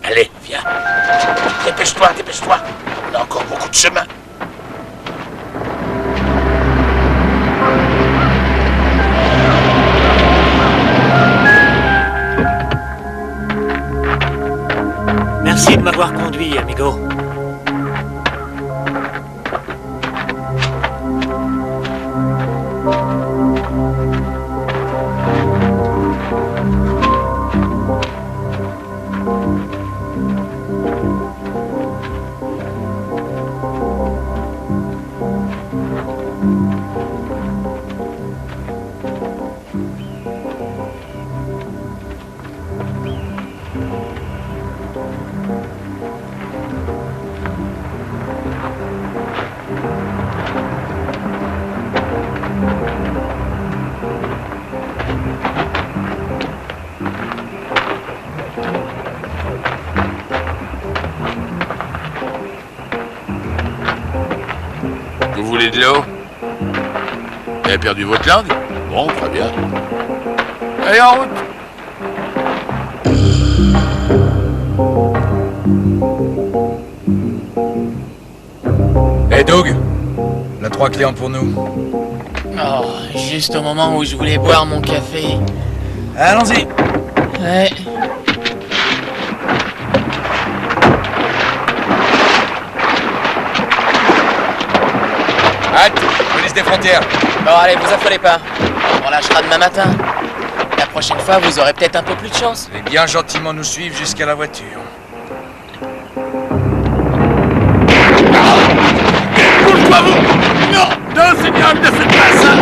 Allez, viens. Dépêche-toi, dépêche-toi. On a encore beaucoup de chemin. Merci de m'avoir conduit, amigo. Vous voulez de l'eau? Vous avez perdu votre langue? Bon, très bien. Allez, en route! Hey Doug, on a 3 clients pour nous. Oh, juste au moment où je voulais boire mon café. Allons-y. Ouais. Halte, police des frontières. Bon, allez, vous affolez pas. On lâchera demain matin. La prochaine fois, vous aurez peut-être un peu plus de chance. Vous allez bien gentiment nous suivre jusqu'à la voiture. Pourquoi vous? Non! Non, Seigneur, ne faites pas ça!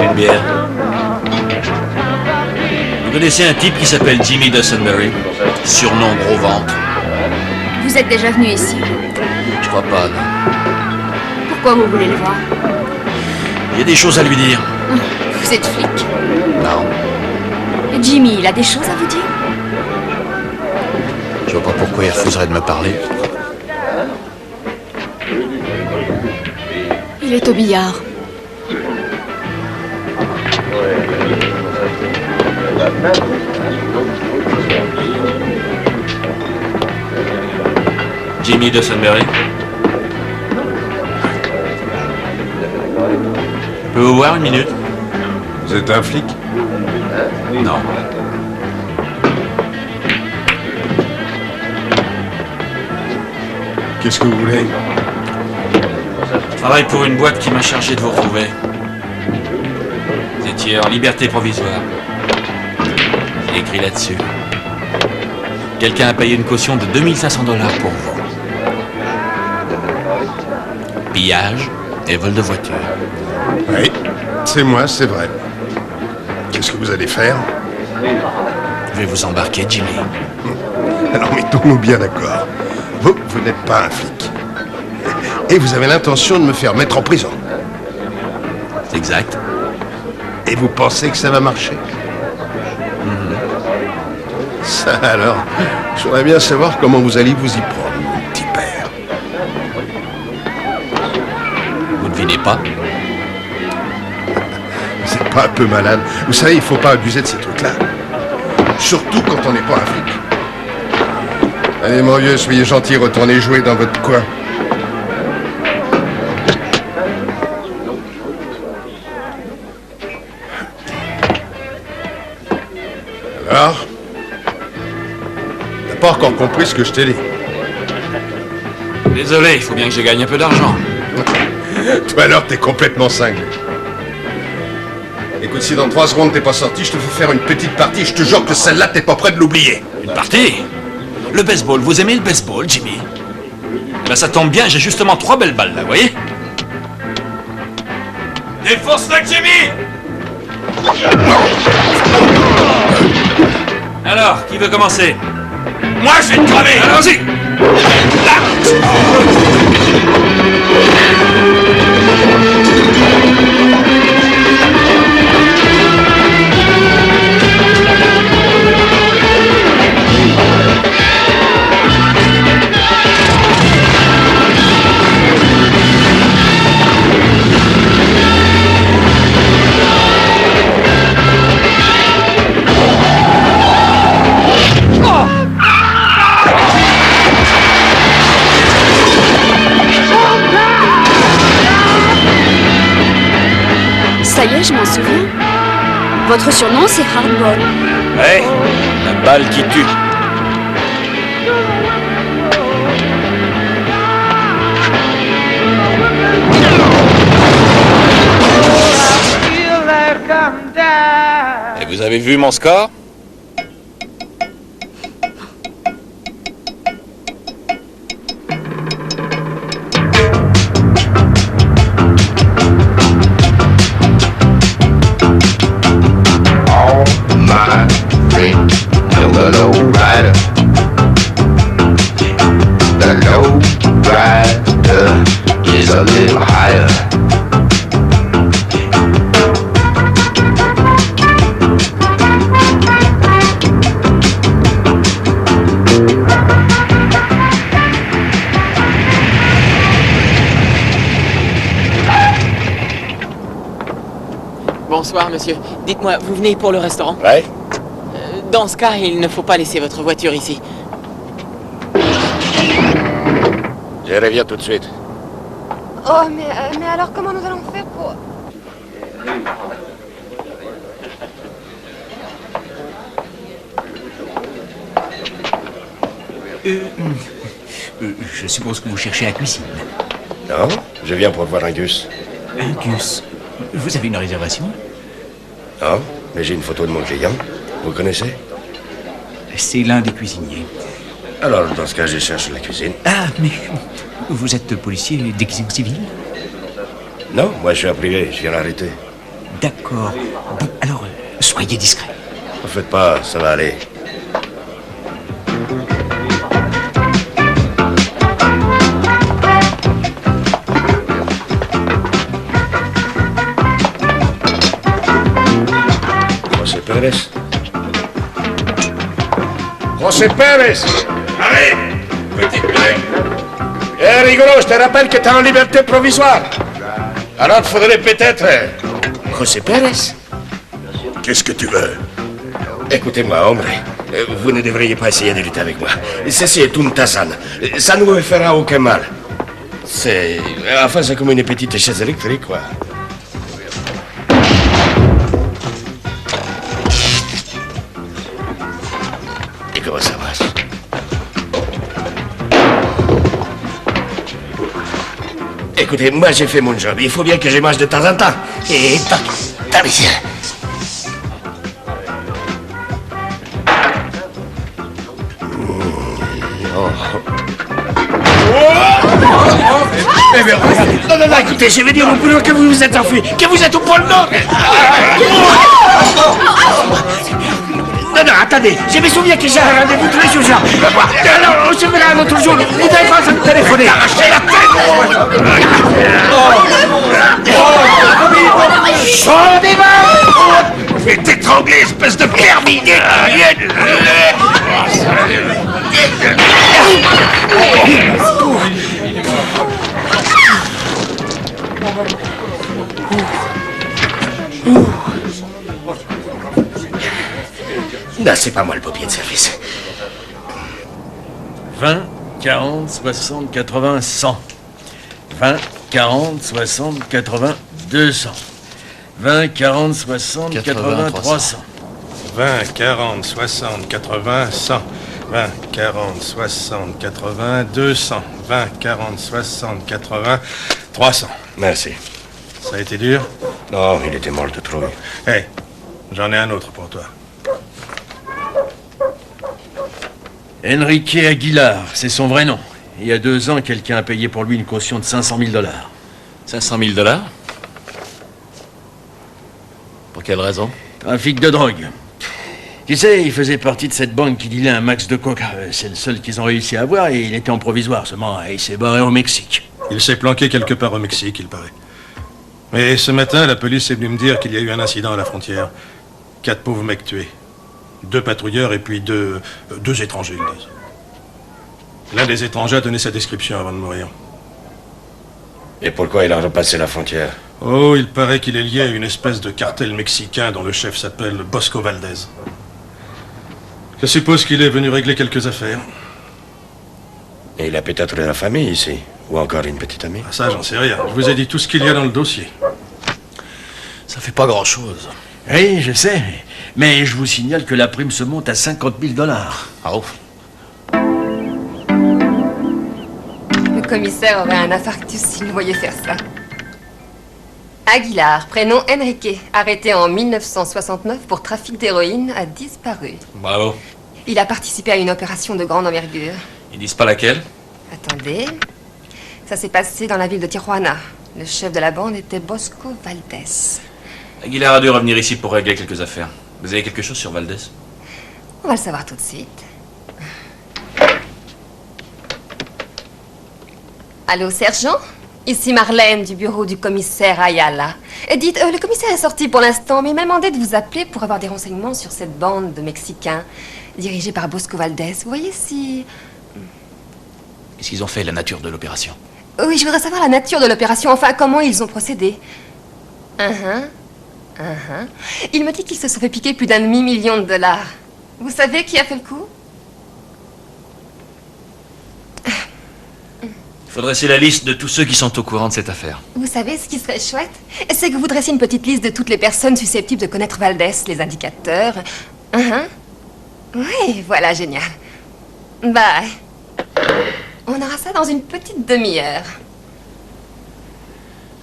Une bière. Vous connaissez un type qui s'appelle Jimmy Dusenberry? Surnom Gros Ventre. Vous êtes déjà venu ici. Je crois pas, non. Pourquoi vous voulez le voir? Il y a des choses à lui dire. Vous êtes flic. Non, Et Jimmy, il a des choses à vous dire? je vois pas pourquoi il refuserait de me parler. Il est au billard. Jimmy Dusenberry. Je peux vous voir une minute? Vous êtes un flic? Non. Qu'est-ce que vous voulez? Je travaille pour une boîte qui m'a chargé de vous retrouver. Vous étiez en liberté provisoire. C'est écrit là-dessus. Quelqu'un a payé une caution de 2500 $ pour vous. Pillage et vol de voiture. Oui, c'est moi, c'est vrai. Qu'est-ce que vous allez faire? Je vais vous embarquer, Jimmy. Alors mettons-nous bien d'accord. Vous n'êtes pas un flic. Et vous avez l'intention de me faire mettre en prison. C'est exact. Et vous pensez que ça va marcher? Ça alors, je voudrais bien savoir comment vous allez vous y prendre, mon petit père. Vous devinez pas? Vous n'êtes pas un peu malade? Vous savez, il faut pas abuser de ces trucs-là. Surtout quand on n'est pas un flic. Allez, mon vieux, soyez gentil, retournez jouer dans votre coin. Alors? T'as pas encore compris ce que je t'ai dit. Désolé, il faut bien que je gagne un peu d'argent. Toi alors, t'es complètement cinglé. Écoute, si dans 3 secondes t'es pas sorti, je te fais faire une petite partie. Je te jure que celle-là, t'es pas prêt de l'oublier. Une partie? Le baseball, vous aimez le baseball, Jimmy? Eh ben ça tombe bien, j'ai justement 3 belles balles là, vous voyez? Défonce-le, Jimmy! Alors, qui veut commencer? Moi, je vais te crever! Allons-y! Ça y est, je m'en souviens. Votre surnom, c'est Hardball. Ouais, la balle qui tue. Et vous avez vu mon score? My friend, the low rider. The low rider is a little higher. Bonsoir, monsieur. Dites-moi, vous venez pour le restaurant? Ouais. Dans ce cas, il ne faut pas laisser votre voiture ici. Je reviens tout de suite. Oh, mais alors comment nous allons faire pour... Je suppose que vous cherchez à cuisine. Non, je viens pour voir un Gus. Un Gus. Vous avez une réservation? Non, mais j'ai une photo de mon client. Vous connaissez? C'est l'un des cuisiniers. Alors, dans ce cas, je cherche la cuisine. Ah, mais vous êtes policier déguisé en civil? Non, moi je suis un privé, je viens l'arrêter. D'accord. Bon, alors, soyez discret. Ne faites pas, ça va aller. José Pérez. José Pérez! Allez, petite blague. Eh, rigolo, je te rappelle que t'es en liberté provisoire. Alors, il faudrait peut-être... José Pérez? Qu'est-ce que tu veux? Écoutez-moi, hombre. Vous ne devriez pas essayer de lutter avec moi. Ceci est une tasane. Ça ne vous fera aucun mal. C'est... Enfin, c'est comme une petite chaise électrique, quoi. Et comment ça marche? Écoutez, moi j'ai fait mon job. Il faut bien que je mange de temps en temps. Et tac, tac. Non, non, non, écoutez, je vais dire au boulot que vous vous êtes enfui, que vous êtes au pôle Nord. Non, non, attendez, je me souviens que j'ai un rendez-vous tous les jours. Alors, on se verra un autre jour. Vous n'avez pas besoin de téléphoner. Arrachez la tête. Chaud des mains. Je vais t'étrangler, espèce de terminé. Non, c'est pas moi le paupier de service. 20, 40, 60, 80, 100. 20, 40, 60, 80, 200. 20, 40, 60, 80, 300. 20, 40, 60, 80, 100. 20, 40, 60, 80, 200. 20, 40, 60, 80, 300. Merci. Ça a été dur? Non, il était mort de trouille. Hé, j'en ai un autre pour toi. Enrique Aguilar, c'est son vrai nom. Il y a 2 ans, quelqu'un a payé pour lui une caution de 500 000 $. 500 000 $? Pour quelle raison? Trafic de drogue. Tu sais, il faisait partie de cette bande qui dealait un max de coca. C'est le seul qu'ils ont réussi à avoir et il était en provisoire seulement. Et il s'est barré au Mexique. Il s'est planqué quelque part au Mexique, il paraît. Mais ce matin, la police est venue me dire qu'il y a eu un incident à la frontière. 4 pauvres mecs tués. 2 patrouilleurs et puis deux étrangers, ils disent. L'un des étrangers a donné sa description avant de mourir. Et pourquoi il a repassé la frontière? Oh, il paraît qu'il est lié à une espèce de cartel mexicain dont le chef s'appelle Bosco Valdez. Je suppose qu'il est venu régler quelques affaires. Et il a peut-être de la famille ici. Ou encore une petite amie. Ah, ça, j'en sais rien. Je vous ai dit tout ce qu'il y a dans le dossier. Ça fait pas grand-chose. Oui, je sais. Mais je vous signale que la prime se monte à 50 000 $. Ah, ouf. Le commissaire aurait un infarctus s'il nous voyait faire ça. Aguilar, prénom Enrique, arrêté en 1969 pour trafic d'héroïne, a disparu. Bravo. Il a participé à une opération de grande envergure. Ils disent pas laquelle? Attendez. Ça s'est passé dans la ville de Tijuana. Le chef de la bande était Bosco Valdez. Aguilar a dû revenir ici pour régler quelques affaires. Vous avez quelque chose sur Valdez? On va le savoir tout de suite. Allô, sergent? Ici Marlène du bureau du commissaire Ayala. Dites, le commissaire est sorti pour l'instant, mais il m'a demandé de vous appeler pour avoir des renseignements sur cette bande de Mexicains dirigée par Bosco Valdez. Vous voyez si... Qu'est-ce qu'ils ont fait, la nature de l'opération? Oui, je voudrais savoir la nature de l'opération, enfin comment ils ont procédé. Il me dit qu'ils se sont fait piquer plus d'1,5 million de $. Vous savez qui a fait le coup? Il faut dresser la liste de tous ceux qui sont au courant de cette affaire. Vous savez ce qui serait chouette? C'est que vous dressiez une petite liste de toutes les personnes susceptibles de connaître Valdez, les indicateurs. Oui, voilà, génial. Bye. On aura ça dans une petite demi-heure.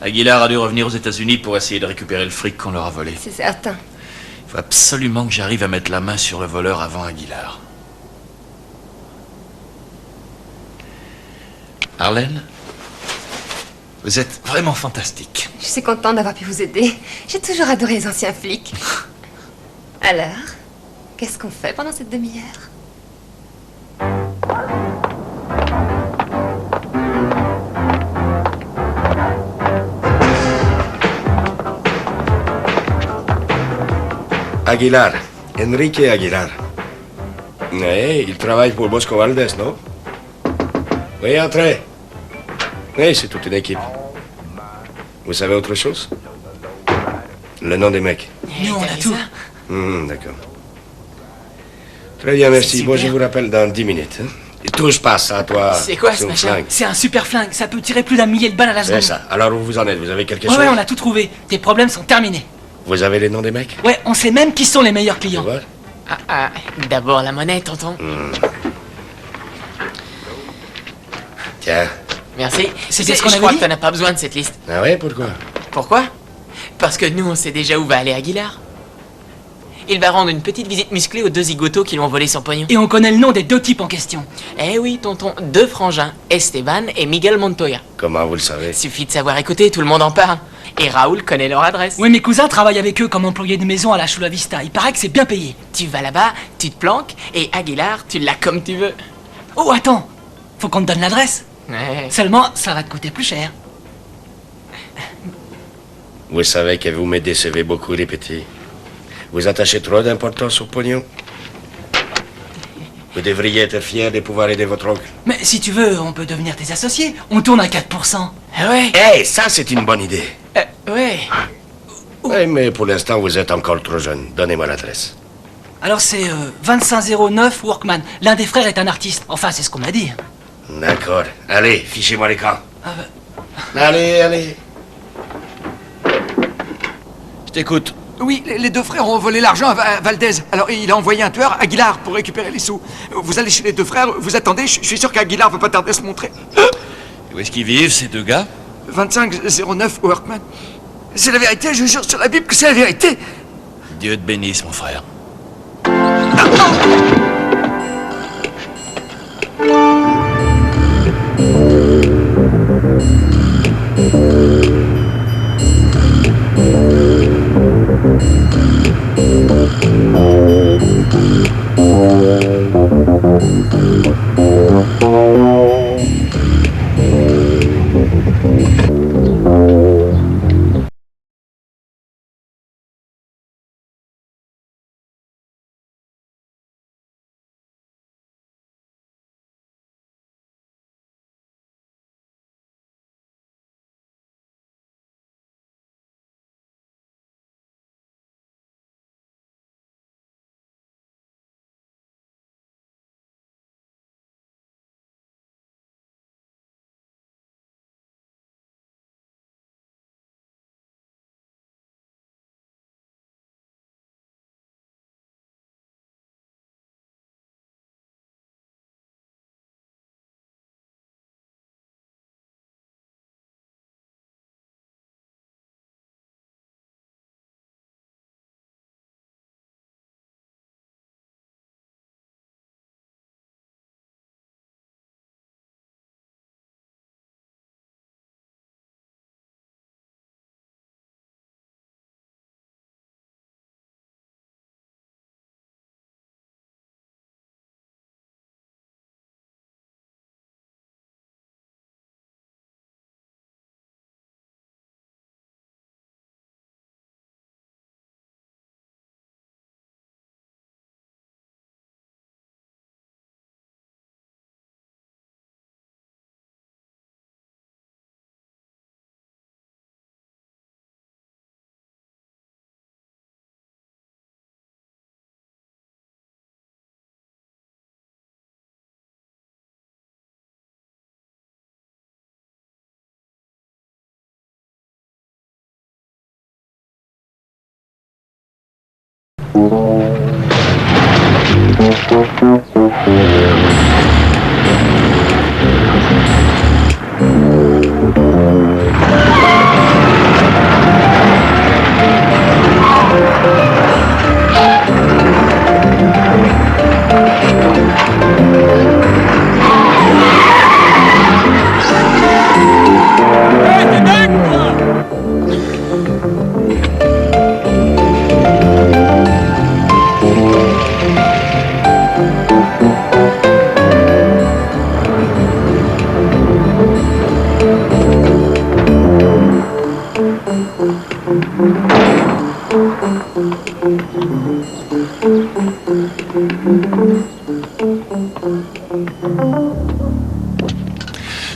Aguilar a dû revenir aux États-Unis pour essayer de récupérer le fric qu'on leur a volé. C'est certain. Il faut absolument que j'arrive à mettre la main sur le voleur avant Aguilar. Arlène, vous êtes vraiment fantastique. Je suis contente d'avoir pu vous aider. J'ai toujours adoré les anciens flics. Alors, qu'est-ce qu'on fait pendant cette demi-heure? Aguilar. Enrique Aguilar. Oui, il travaille pour Bosco Valdez, non? Oui, entrez. Oui, c'est toute une équipe. Vous savez autre chose? Le nom des mecs. Nous, on a tout. D'accord. Très bien, merci. C'est Bon, je super. vous rappelle dans 10 minutes. Hein. Et tout se passe à toi. C'est quoi ce sur machin? flingue. C'est un super flingue, ça peut tirer plus d'1 millier de balles à la seconde. C'est ça. Alors, où vous en êtes? Vous avez quelque Ouais, chose? on a tout trouvé. Tes problèmes sont terminés. Vous avez les noms des mecs? Ouais, on sait même qui sont les meilleurs Tu clients. vois? D'abord la monnaie, tonton. Tiens. Merci. C'était ce Je qu'on avait crois dit. que t'en as pas besoin de cette liste. Ah ouais, pourquoi? Pourquoi? Parce que nous, on sait déjà où va aller Aguilar. Il va rendre une petite visite musclée aux 2 zigotos qui lui ont volé son pognon. Et on connaît le nom des 2 types en question. Eh oui, tonton, 2 frangins, Esteban et Miguel Montoya. Comment vous le savez? Suffit de savoir écouter, tout le monde en parle. Et Raoul connaît leur adresse. Oui, mes cousins travaillent avec eux comme employés de maison à la Chula Vista. Il paraît que c'est bien payé. Tu vas là-bas, tu te planques, et Aguilar, tu l'as comme tu veux. Oh, attends. Faut qu'on te donne l'adresse. Ouais. Seulement, ça va te coûter plus cher. Vous savez que vous me décevez beaucoup, les petits. Vous attachez trop d'importance au pognon. Vous devriez être fiers de pouvoir aider votre oncle. Mais si tu veux, on peut devenir tes associés. On tourne à 4%. Ah ouais? Eh, ça, c'est une bonne idée. Ouais. Oui, mais pour l'instant, vous êtes encore trop jeune. Donnez-moi l'adresse. Alors c'est 2509 Workman. L'un des frères est un artiste. Enfin, c'est ce qu'on m'a dit. D'accord. Allez, fichez-moi l'écran. Ah, Allez, allez. Je t'écoute. Oui, les deux frères ont volé l'argent à Valdez. Alors il a envoyé un tueur, Aguilar, pour récupérer les sous. Vous allez chez les deux frères, vous attendez, je suis sûr qu'Aguilar va pas tarder à se montrer. Où est-ce qu'ils vivent, ces deux gars? 2509 Workman. C'est la vérité, je jure sur la Bible que c'est la vérité. Dieu te bénisse, mon frère.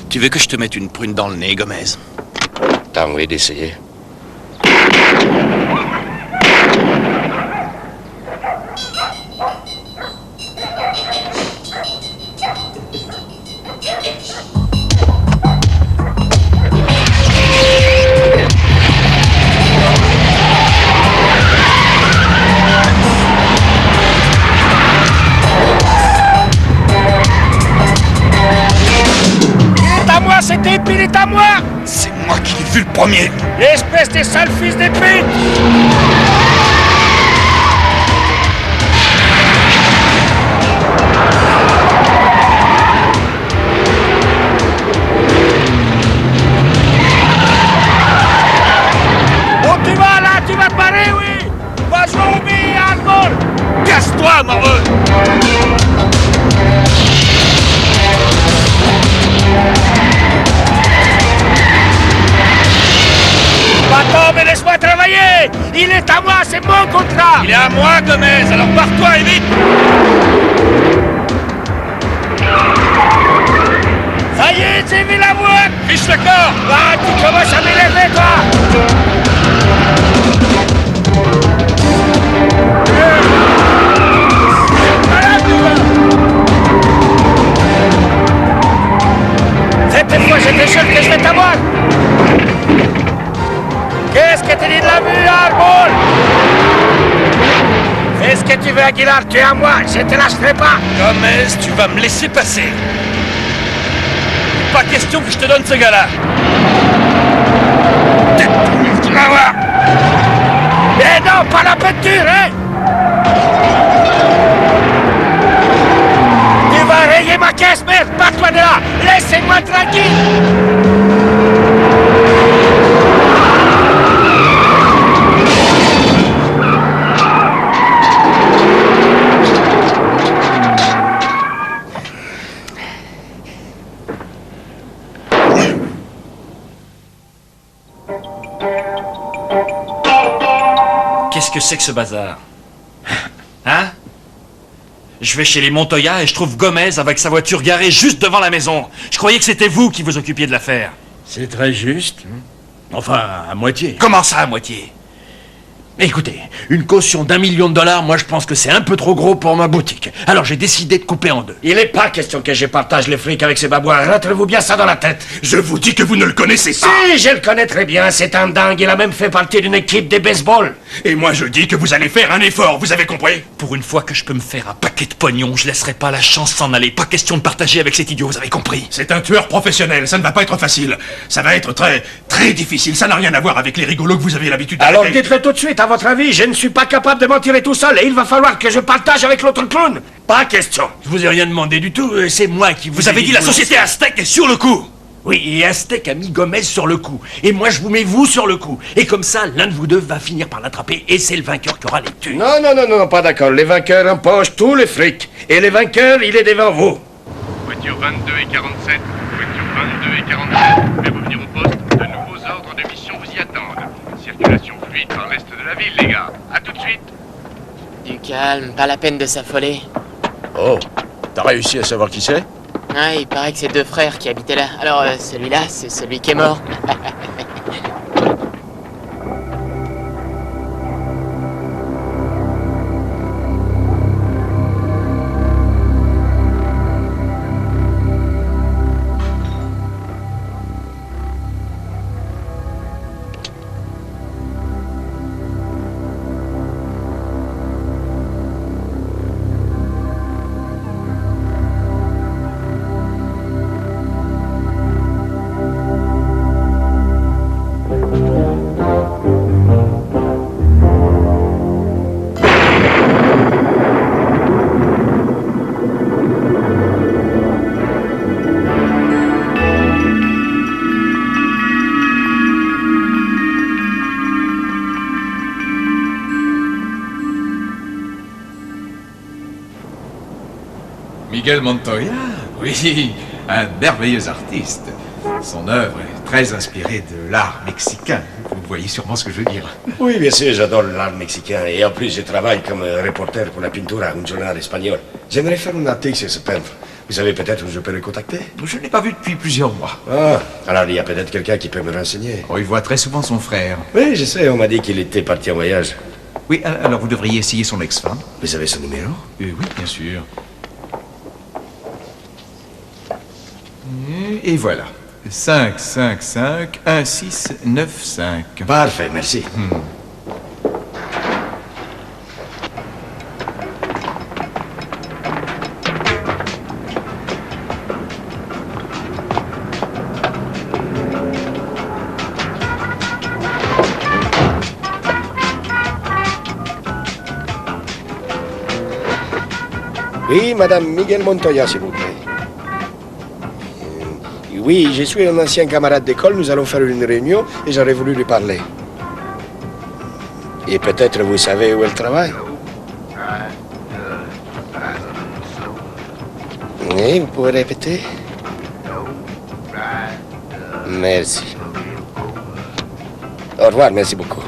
Tu veux que je te mette une prune dans le nez, Gomez? T'as envie d'essayer? Cette épée, il est à moi! C'est moi qui l'ai vu le premier! L'espèce des sales fils des putes! Où tu vas là? Tu vas parer, oui! Va jouer au billes, Arbol! Casse-toi, moreux! Attends, mais laisse-moi travailler! Il est à moi, c'est mon contrat! Il est à moi, Gomez, alors pars-toi et vite! Ça y est, j'ai vu la boîte! Fiche le corps! Ah, tu commences à m'énerver, toi! Cette fois, j'étais sûr que je vais t'avoir! Qu'est-ce que tu dis de la vue, Arbol? Qu'est-ce que tu veux, Aguilar? Tu es à moi, je te lâcherai pas. Gomez, tu vas me laisser passer. Pas question que je te donne ce gars-là. Tu vas voir. Eh non, pas la peinture, hein? Tu vas rayer ma caisse, merde! Pars-toi de là! Laissez-moi tranquille! Qu'est-ce que c'est que ce bazar? Hein? Je vais chez les Montoya et je trouve Gomez avec sa voiture garée juste devant la maison. Je croyais que c'était vous qui vous occupiez de l'affaire. C'est très juste. Enfin, à moitié. Comment ça, à moitié? Écoutez, une caution d'1 million de dollars, moi je pense que c'est un peu trop gros pour ma boutique. Alors j'ai décidé de couper en deux. Il n'est pas question que je partage les frics avec ces babouins. Rentrez-vous bien ça dans la tête. Je vous dis que vous ne le connaissez pas. Si, je le connais très bien. C'est un dingue. Il a même fait partie d'une équipe de baseball. Et moi je dis que vous allez faire un effort, vous avez compris? Pour une fois que je peux me faire un paquet de pognon, je laisserai pas la chance s'en aller. Pas question de partager avec cet idiot, vous avez compris? C'est un tueur professionnel, ça ne va pas être facile. Ça va être très, très difficile. Ça n'a rien à voir avec les rigolos que vous avez l'habitude Alors d'arrêter. dites-le tout de suite, à votre avis, je ne suis pas capable de m'en tirer tout seul et il va falloir que je partage avec l'autre clown. Pas question. Je vous ai rien demandé du tout, c'est moi qui vous Vous avez dit la société Aztec est sur le coup. Oui, et Aztec a mis Gomez sur le coup. Et moi, je vous mets vous sur le coup. Et comme ça, l'un de vous deux va finir par l'attraper. Et c'est le vainqueur qui aura les thunes. Non, pas d'accord. Les vainqueurs empochent tous les frics. Et les vainqueurs, il est devant vous. Voiture 22 et 47. Voiture 22 et 47. Pouvez revenir au poste. De nouveaux ordres de mission vous y attendent. Circulation fluide par l'est de la ville, les gars. À tout de suite. Du calme, pas la peine de s'affoler. Oh, t'as réussi à savoir qui c'est? Ouais, il paraît que c'est deux frères qui habitaient là. Alors, celui-là, c'est celui qui est mort. Miguel Montoya, oui, un merveilleux artiste. Son œuvre est très inspirée de l'art mexicain. Vous voyez sûrement ce que je veux dire. Oui, bien sûr, j'adore l'art mexicain. Et en plus, je travaille comme reporter pour la Pintura, un journal espagnol. J'aimerais faire un article sur ce peintre. Vous savez peut-être où je peux le contacter? Je ne l'ai pas vu depuis plusieurs mois. Ah, alors il y a peut-être quelqu'un qui peut me renseigner. Oh, il voit très souvent son frère. Oui, je sais, on m'a dit qu'il était parti en voyage. Oui, alors vous devriez essayer son ex-femme. Vous avez son numéro? Oui, bien sûr. Et voilà. 555-1695. Parfait, merci. Oui, Madame Miguel Montoya, s'il vous plaît. Oui, je suis un ancien camarade d'école, nous allons faire une réunion et j'aurais voulu lui parler. Et peut-être vous savez où elle travaille? Oui, vous pouvez répéter? Merci. Au revoir, merci beaucoup.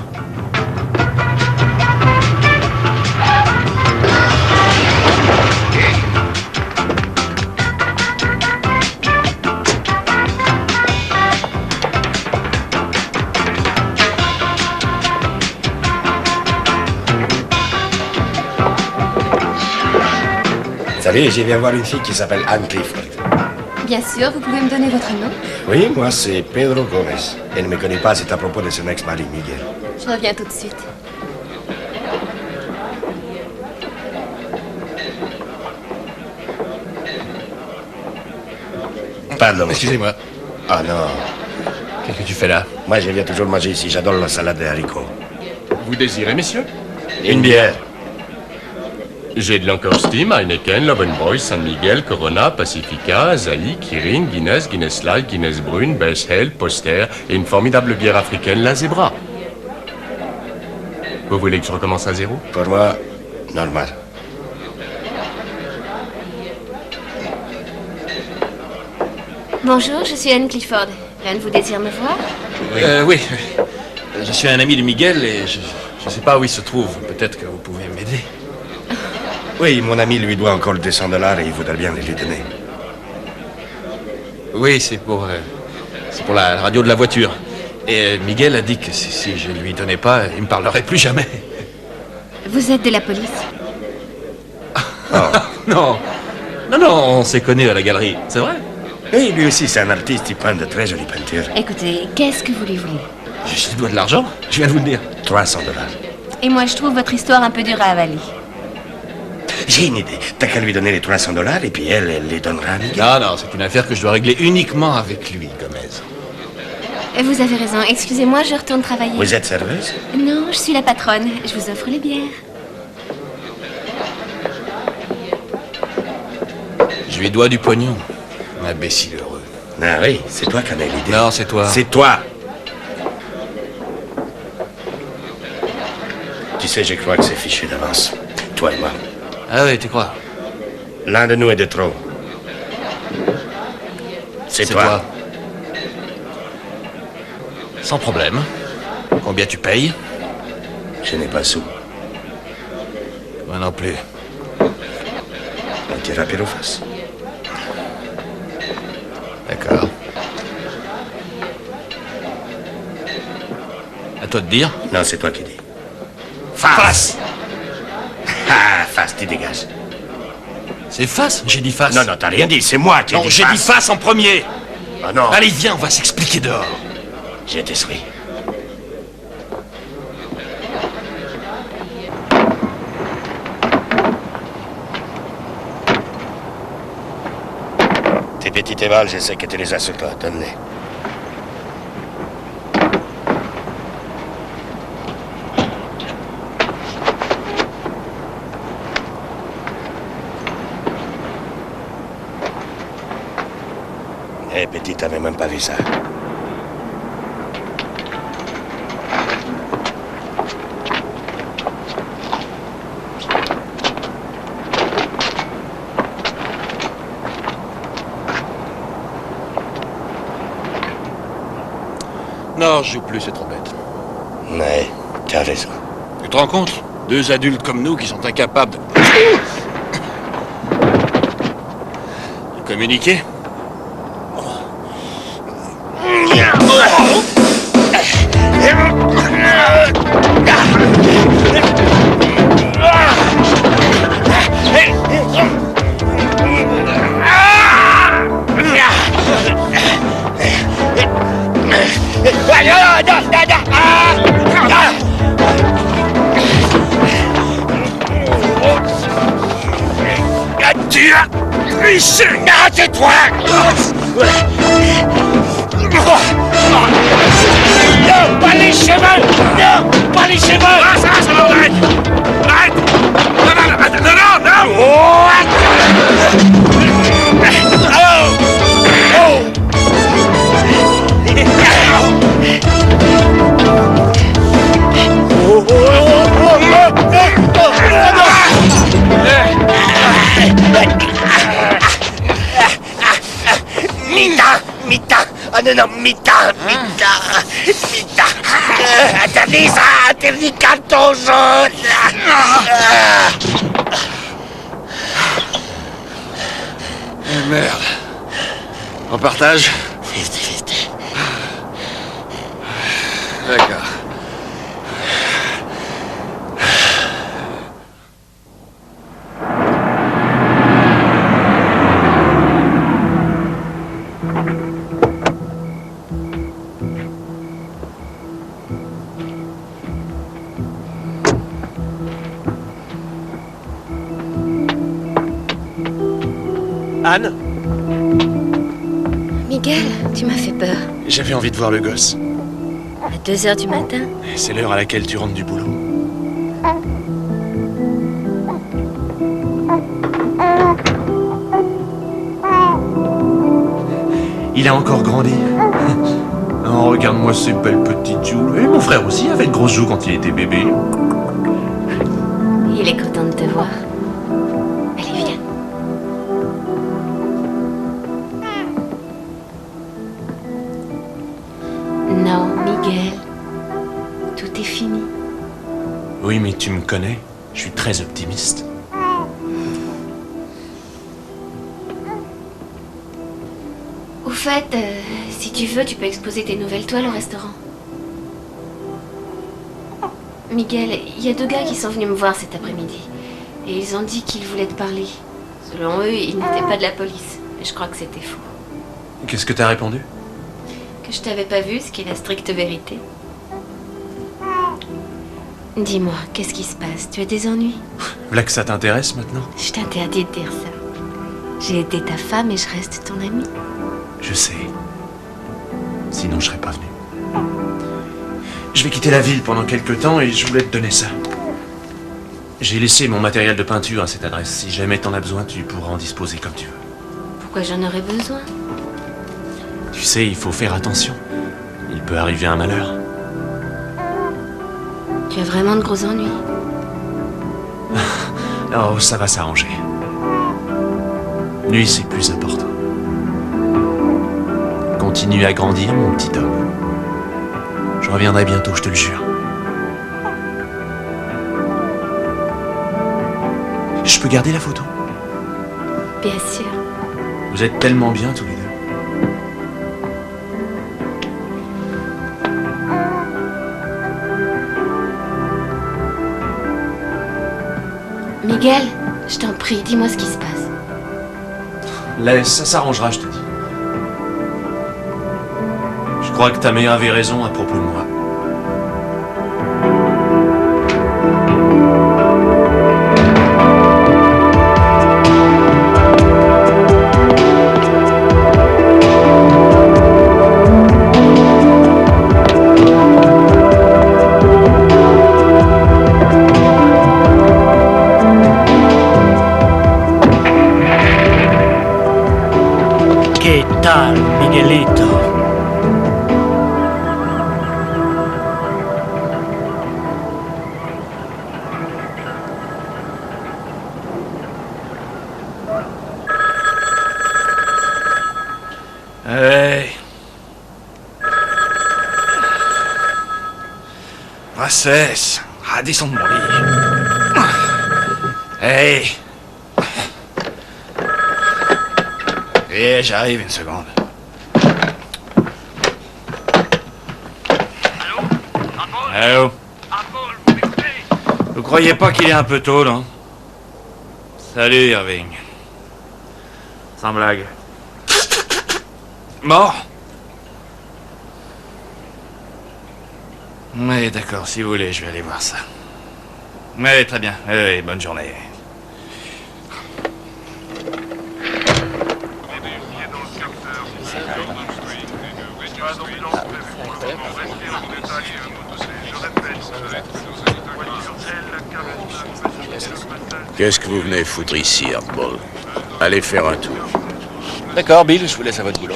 Salut, je viens voir une fille qui s'appelle Anne Clifford. Bien sûr, vous pouvez me donner votre nom? Oui, moi c'est Pedro Gomez. Elle ne me connaît pas, c'est à propos de son ex-mari, Miguel. Je reviens tout de suite. Pardon. Excusez-moi. Ah non. Qu'est-ce que tu fais là? Moi, je viens toujours manger ici. J'adore la salade de haricots. Vous désirez, messieurs? Une bière. J'ai de l'Ancorsteam, Heineken, Lovenbräu, San Miguel, Corona, Pacifica, Asahi, Kirin, Guinness, Guinness Light, Guinness Brune, Bess Hell, Poster et une formidable bière africaine, la Zebra. Vous voulez que je recommence à zéro? Pour moi, normal. Bonjour, je suis Anne Clifford. L'un de vous désire me voir? Oui. Je suis un ami de Miguel et je ne sais pas où il se trouve. Peut-être que vous pouvez m'aider. Oui, mon ami lui doit encore 200 $ et il voudrait bien les lui donner. Oui, c'est pour la radio de la voiture. Et Miguel a dit que si je lui donnais pas, il me parlerait plus jamais. Vous êtes de la police? Non, on s'est connus à la galerie, c'est vrai? Et lui aussi, c'est un artiste, il peint de très jolies peintures. Écoutez, qu'est-ce que voulez-vous? Je lui dois de l'argent, je viens de vous le dire. 300 $. Et moi, je trouve votre histoire un peu dure à avaler. J'ai une idée. T'as qu'à lui donner les 300 $ et puis elle les donnera à Miguel. Non, c'est une affaire que je dois régler uniquement avec lui, Gomez. Vous avez raison. Excusez-moi, je retourne travailler. Vous êtes serveuse? Non, je suis la patronne. Je vous offre les bières. Je lui dois du pognon. Imbécile heureux. Ah oui, c'est toi qui en as l'idée. Non, c'est toi. C'est toi. Tu sais, je crois que c'est fichu d'avance. Toi et moi. Ah oui, tu crois? L'un de nous est de trop. C'est toi. Sans problème. Combien tu payes? Je n'ai pas sou. Moi non plus. On tira pile aux fesses. D'accord. À toi de dire? Non, c'est toi qui dis. Face! Ah, face, tu dégages. C'est face? J'ai dit face. Non, t'as rien dit, c'est moi qui ai dit face. Non, j'ai dit face en premier. Ah non. Allez, viens, on va s'expliquer dehors. Je t'essuie. Tes petits évals, je sais que tu les as sur toi. Donne-les. Eh, petit, t'avais même pas vu ça. Non, je joue plus, c'est trop bête. Ouais, t'as raison. Tu te rends compte? Deux adultes comme nous qui sont incapables de communiquer? Tu as triché! Arrêtez-toi! Non, pas les cheveux! Non, pas les cheveux! Ah, ça va, arrête! Arrête! Non! Mita! Ah non, Mita! Interdit ça! Interdit carton jaune! Merde. On partage? Vite. D'accord. Anne? Miguel, tu m'as fait peur. J'avais envie de voir le gosse. À 2 heures du matin? C'est l'heure à laquelle tu rentres du boulot. Il a encore grandi. Oh, regarde-moi ces belles petites joues. Et mon frère aussi avait de grosses joues quand il était bébé. Il est content de te voir. Allez, viens. Non, Miguel. Tout est fini. Oui, mais tu me connais. Je suis très optimiste. Au fait, si tu veux, tu peux exposer tes nouvelles toiles au restaurant. Miguel, il y a 2 gars qui sont venus me voir cet après-midi. Et ils ont dit qu'ils voulaient te parler. Selon eux, ils n'étaient pas de la police. Mais je crois que c'était faux. Qu'est-ce que t'as répondu? Que je t'avais pas vu, ce qui est la stricte vérité. Dis-moi, qu'est-ce qui se passe? Tu as des ennuis? Voilà que ça t'intéresse maintenant? Je t'interdis de dire ça. J'ai été ta femme et je reste ton amie. Je sais. Sinon, je serais pas venu. Je vais quitter la ville pendant quelques temps et je voulais te donner ça. J'ai laissé mon matériel de peinture à cette adresse. Si jamais t'en as besoin, tu pourras en disposer comme tu veux. Pourquoi j'en aurais besoin? Tu sais, il faut faire attention. Il peut arriver un malheur. Tu as vraiment de gros ennuis. Oh, ça va s'arranger. Lui, c'est plus important. Continue à grandir, mon petit homme. Je reviendrai bientôt, je te le jure. Je peux garder la photo? Bien sûr. Vous êtes tellement bien tous les deux. Miguel, je t'en prie, dis-moi ce qui se passe. Laisse, ça s'arrangera, je te dis. Je crois que ta mère avait raison à propos de moi. ¿Qué tal, Miguelito? Hey. Princesse, descends de mon lit. Hey. Et j'arrive une seconde. Allô? Vous croyez pas qu'il est un peu tôt, là? Salut, Irving. Sans blague. Mort? Oui, d'accord, si vous voulez, je vais aller voir ça. Oui, très bien. Oui, bonne journée. Qu'est-ce que vous venez foutre ici, Hardball? Allez faire un tour. D'accord, Bill, je vous laisse à votre boulot.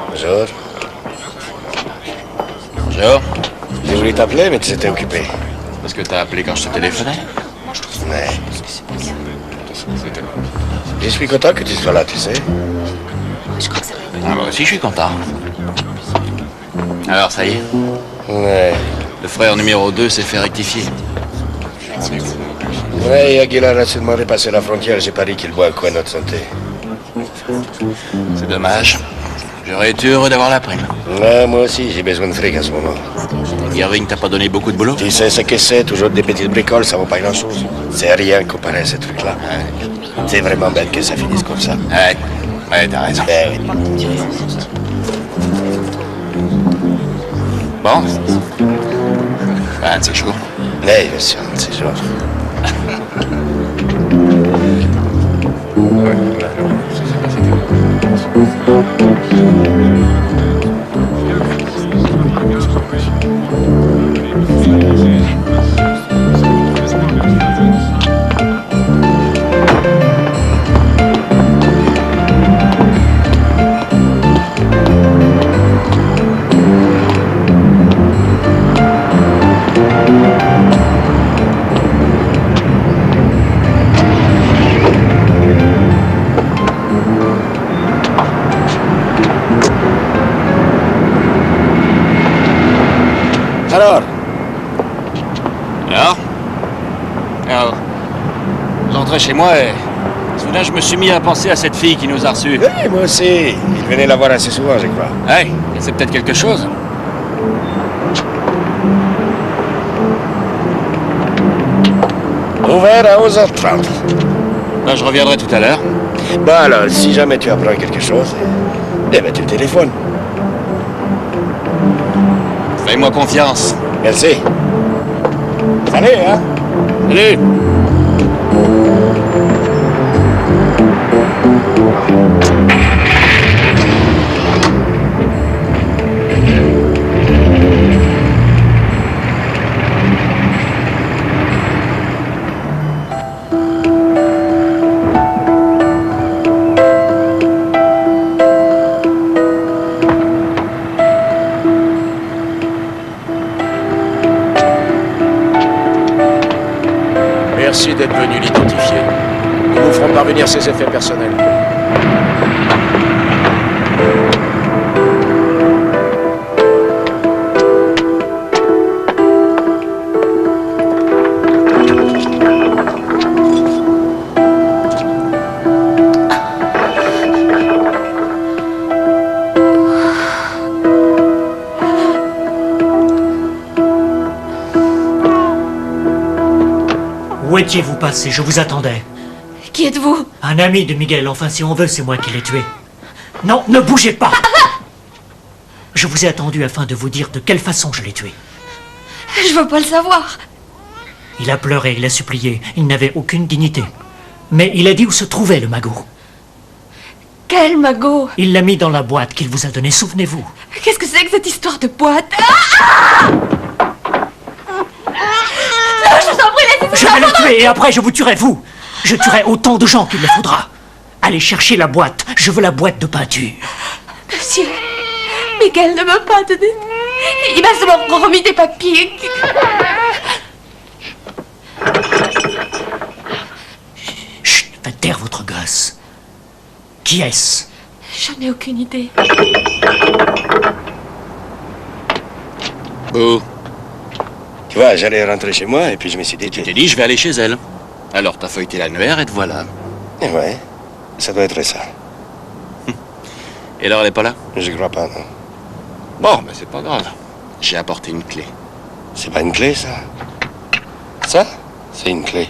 Bonjour. Bonjour. J'ai voulu t'appeler, mais tu étais occupé. Parce que t'as appelé quand je te téléphonais? Ouais. Je suis content que tu sois là, tu sais. Ah, moi aussi, je suis content. Alors, ça y est? Ouais. Le frère numéro 2 s'est fait rectifier. Ouais, Aguilar a seulement dépassé la frontière, j'ai parié qu'il boit un coup à notre santé. C'est dommage. J'aurais été heureux d'avoir la prime. Ouais, moi aussi, j'ai besoin de fric à ce moment. Irving t'a pas donné beaucoup de boulot? Tu sais ce que c'est, toujours des petites bricoles, ça vaut pas grand-chose. C'est rien comparé à ces trucs-là. Ouais. C'est vraiment bête que ça finisse comme ça. Ouais, t'as raison. Ben oui. Bon. Un de ces jours. Oui, bien sûr, un de ces jours. Alors, j'entrais chez moi et soudain je me suis mis à penser à cette fille qui nous a reçus. Oui, moi aussi. Il venait la voir assez souvent, je crois. Ouais, c'est peut-être quelque chose. Ouvert à 11h30. Ben, je reviendrai tout à l'heure. Bon alors, si jamais tu apprends quelque chose, eh ben tu le téléphones. Fais-moi confiance. Merci. Salut, hein? Salut. Merci d'être venu l'identifier. Nous vous ferons parvenir ses effets personnels. Où étiez-vous passé? Je vous attendais. Qui êtes-vous? Un ami de Miguel, enfin si on veut, c'est moi qui l'ai tué. Non, ne bougez pas. Je vous ai attendu afin de vous dire de quelle façon je l'ai tué. Je veux pas le savoir. Il a pleuré, il a supplié, il n'avait aucune dignité. Mais il a dit où se trouvait le magot. Quel magot? Il l'a mis dans la boîte qu'il vous a donnée, souvenez-vous. Qu'est-ce que c'est que cette histoire de boîte? Je vous en prie, laissez-moi. Je vais le tuer et après je vous tuerai vous. Je tuerai autant de gens qu'il le faudra. Allez chercher la boîte, je veux la boîte de peinture. Monsieur, Miguel ne m'a pas donné. Il m'a seulement remis des papiers. Chut, faites taire votre gosse. Qui est-ce? Je n'ai aucune idée. Oh. Tu vois, j'allais rentrer chez moi et puis je me suis dit... Tu t'es dit, je vais aller chez elle. Alors t'as feuilleté l'annuaire et te voilà. Eh ouais, ça doit être ça. Et alors elle est pas là? Je crois pas, non. Bon, mais c'est pas grave. J'ai apporté une clé. C'est pas une clé, ça? Ça, c'est une clé.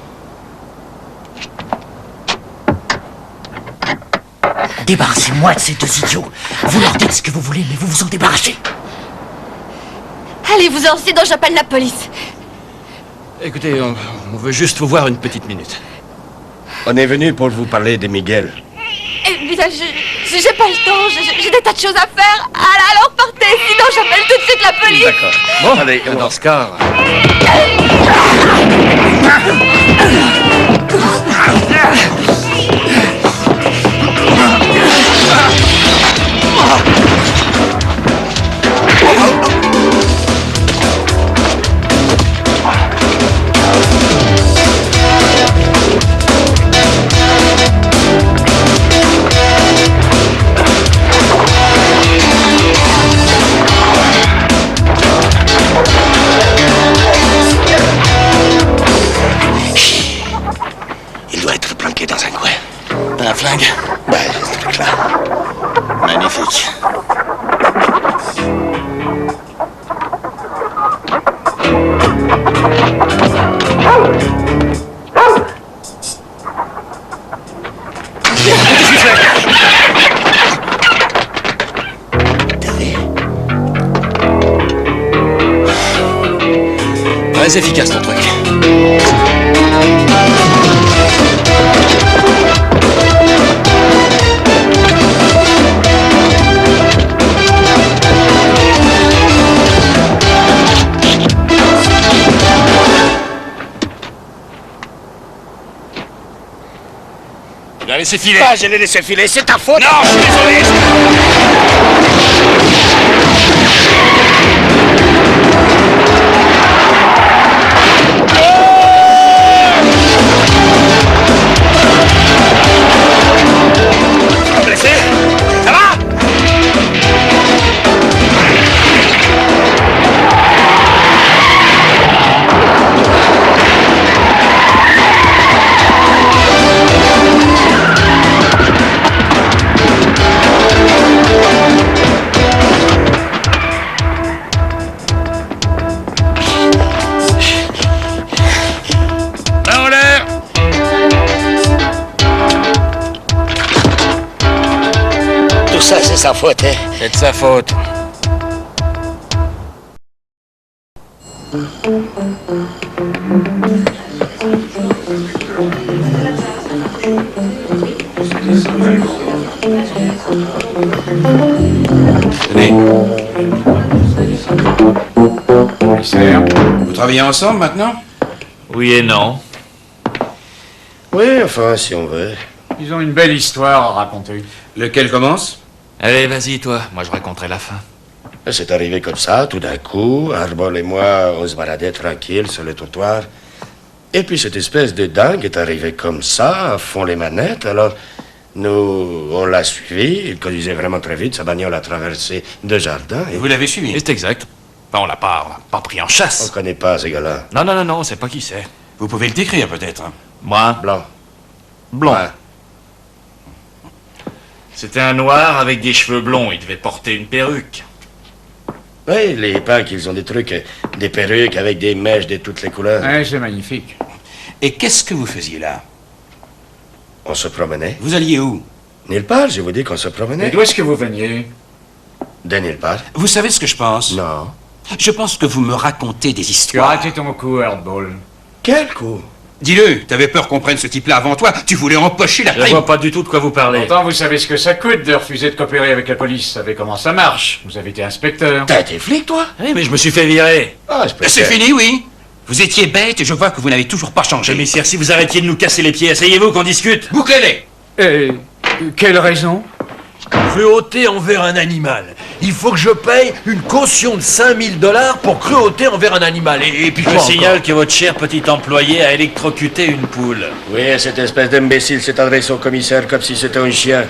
Débarrassez-moi de ces deux idiots. Vous leur dites ce que vous voulez, mais vous vous en débarrassez. Allez-vous-en, sinon j'appelle la police. Écoutez, on veut juste vous voir une petite minute. On est venu pour vous parler de Miguel. Eh bien, j'ai pas le temps, j'ai des tas de choses à faire. Alors partez, sinon j'appelle tout de suite la police. D'accord. Bon, allez, dans ce cas... Il doit être planqué dans un coin. T'as un flingue? Bah, j'ai ce truc-là. Magnifique. Très efficace ton truc. Tu l'as laissé filer. Ah, je l'ai laissé filer, c'est ta faute. Non, je suis désolé. Blessé? Ça va? Main en l'air. Tout ça, c'est sa faute, hein? C'est de sa faute. Tenez. Commissaire, vous travaillez ensemble maintenant? Oui et non. Oui, enfin, si on veut. Ils ont une belle histoire à raconter. Lequel commence? Allez, vas-y, toi. Moi, je raconterai la fin. C'est arrivé comme ça, tout d'un coup. Arbol et moi, on se baladait tranquille sur le trottoir. Et puis cette espèce de dingue est arrivé comme ça, à fond les manettes. Alors, nous, on l'a suivi. Il conduisait vraiment très vite. Sa bagnole a traversé 2 jardins. Et Vous l'avez suivi? C'est exact. Enfin, on l'a pas pris en chasse. on connaît pas ces gars-là. Non, on sait pas qui c'est. Vous pouvez le décrire peut-être. Hein. Moi, Blanc. blond. Ouais. C'était un noir avec des cheveux blonds. Il devait porter une perruque. Oui, les Pâques, ils ont des trucs, des perruques avec des mèches de toutes les couleurs. Ouais, c'est magnifique. Et qu'est-ce que vous faisiez là? On se promenait. Vous alliez où? Nulle part, je vous dis qu'on se Mais promenait. d'où est-ce que vous veniez? De nulle part. Vous savez ce que je pense? Non. Je pense que vous me racontez des Tu as histoires. raté ton coup, Hardball. Quel coup? Dis-le, t'avais peur qu'on prenne ce type-là avant toi. Tu voulais empocher la Je prime. vois pas du tout de quoi vous parlez. Pourtant, vous savez ce que ça coûte de refuser de coopérer avec la police. Vous savez comment ça marche. Vous avez été inspecteur. T'as été flic, toi? Oui, mais je me suis fait virer. Ah, je peux C'est fini, oui. Vous étiez bête et je vois que vous n'avez toujours pas changé. Commissaire, si vous arrêtiez de nous casser les pieds, asseyez-vous qu'on discute. Bouclez-les. Et quelle raison? Cruauté envers un animal. Il faut que je paye une caution de 5000 $ pour cruauté envers un animal. Et puis Je quoi signale encore que votre cher petit employé a électrocuté une poule. Oui, cette espèce d'imbécile s'est adressé au commissaire comme si c'était un chien.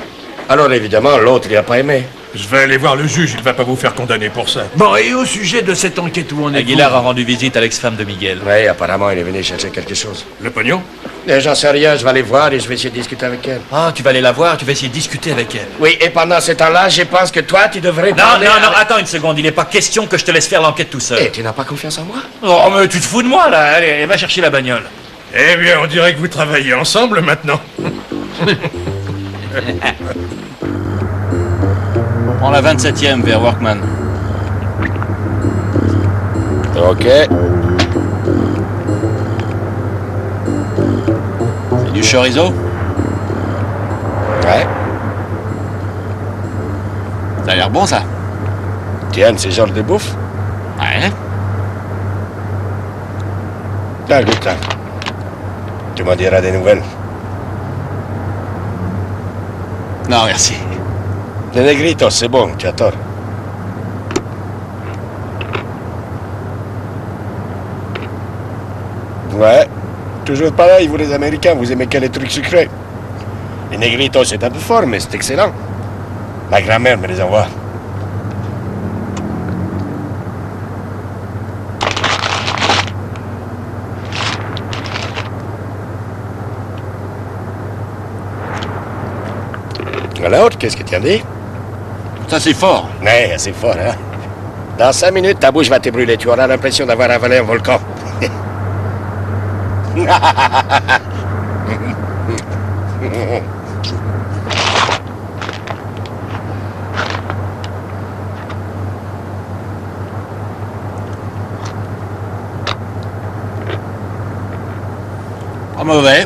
Alors évidemment, l'autre, il a pas aimé. Je vais aller voir le juge, il va pas vous faire condamner pour ça. Bon, et au sujet de cette enquête où on est... Aguilar a rendu visite à l'ex-femme de Miguel. Oui, apparemment, il est venu chercher quelque chose. Le pognon? J'en sais rien, je vais aller voir et je vais essayer de discuter avec elle. Ah, tu vas aller la voir, tu vas essayer de discuter avec elle. Oui, et pendant ce temps-là, je pense que toi, tu devrais... Non, parler non, avec- attends une seconde, il n'est pas question que je te laisse faire l'enquête tout seul. Eh, tu n'as pas confiance en moi? Oh, mais tu te fous de moi, là. Allez, va chercher la bagnole. Eh bien, on dirait que vous travaillez ensemble maintenant. Prends la 27e vers Workman. Ok. C'est du chorizo? Ouais. Ça a l'air bon, ça. Tu aimes ce genre de bouffe? Ouais. Là, goûte là. Tu m'en diras des nouvelles. Non, merci. Le negrito, c'est bon, tu as tort. Ouais. Toujours pareil, vous les Américains, vous aimez que les trucs sucrés. Les negritos, c'est un peu fort, mais c'est excellent. Ma grand-mère me les envoie. Alors, qu'est-ce que tu as dit? Ça, c'est fort. Ouais, c'est fort, hein? Dans 5 minutes, ta bouche va te brûler. Tu auras l'impression d'avoir avalé un volcan. mauvais.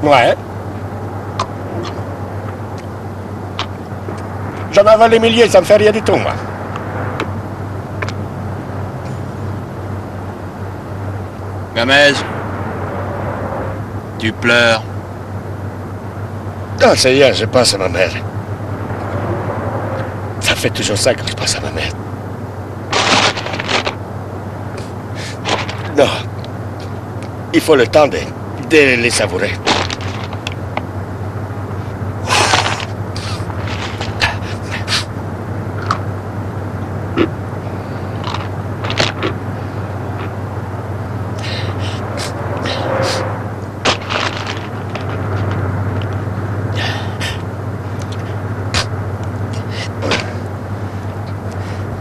Ouais. J'en avale les milliers, ça me fait rien du tout, moi. Gamez, tu pleures. Ah, ça y est, je pense à ma mère. Ça fait toujours ça quand je pense à ma mère. Non. Il faut le temps de les savourer.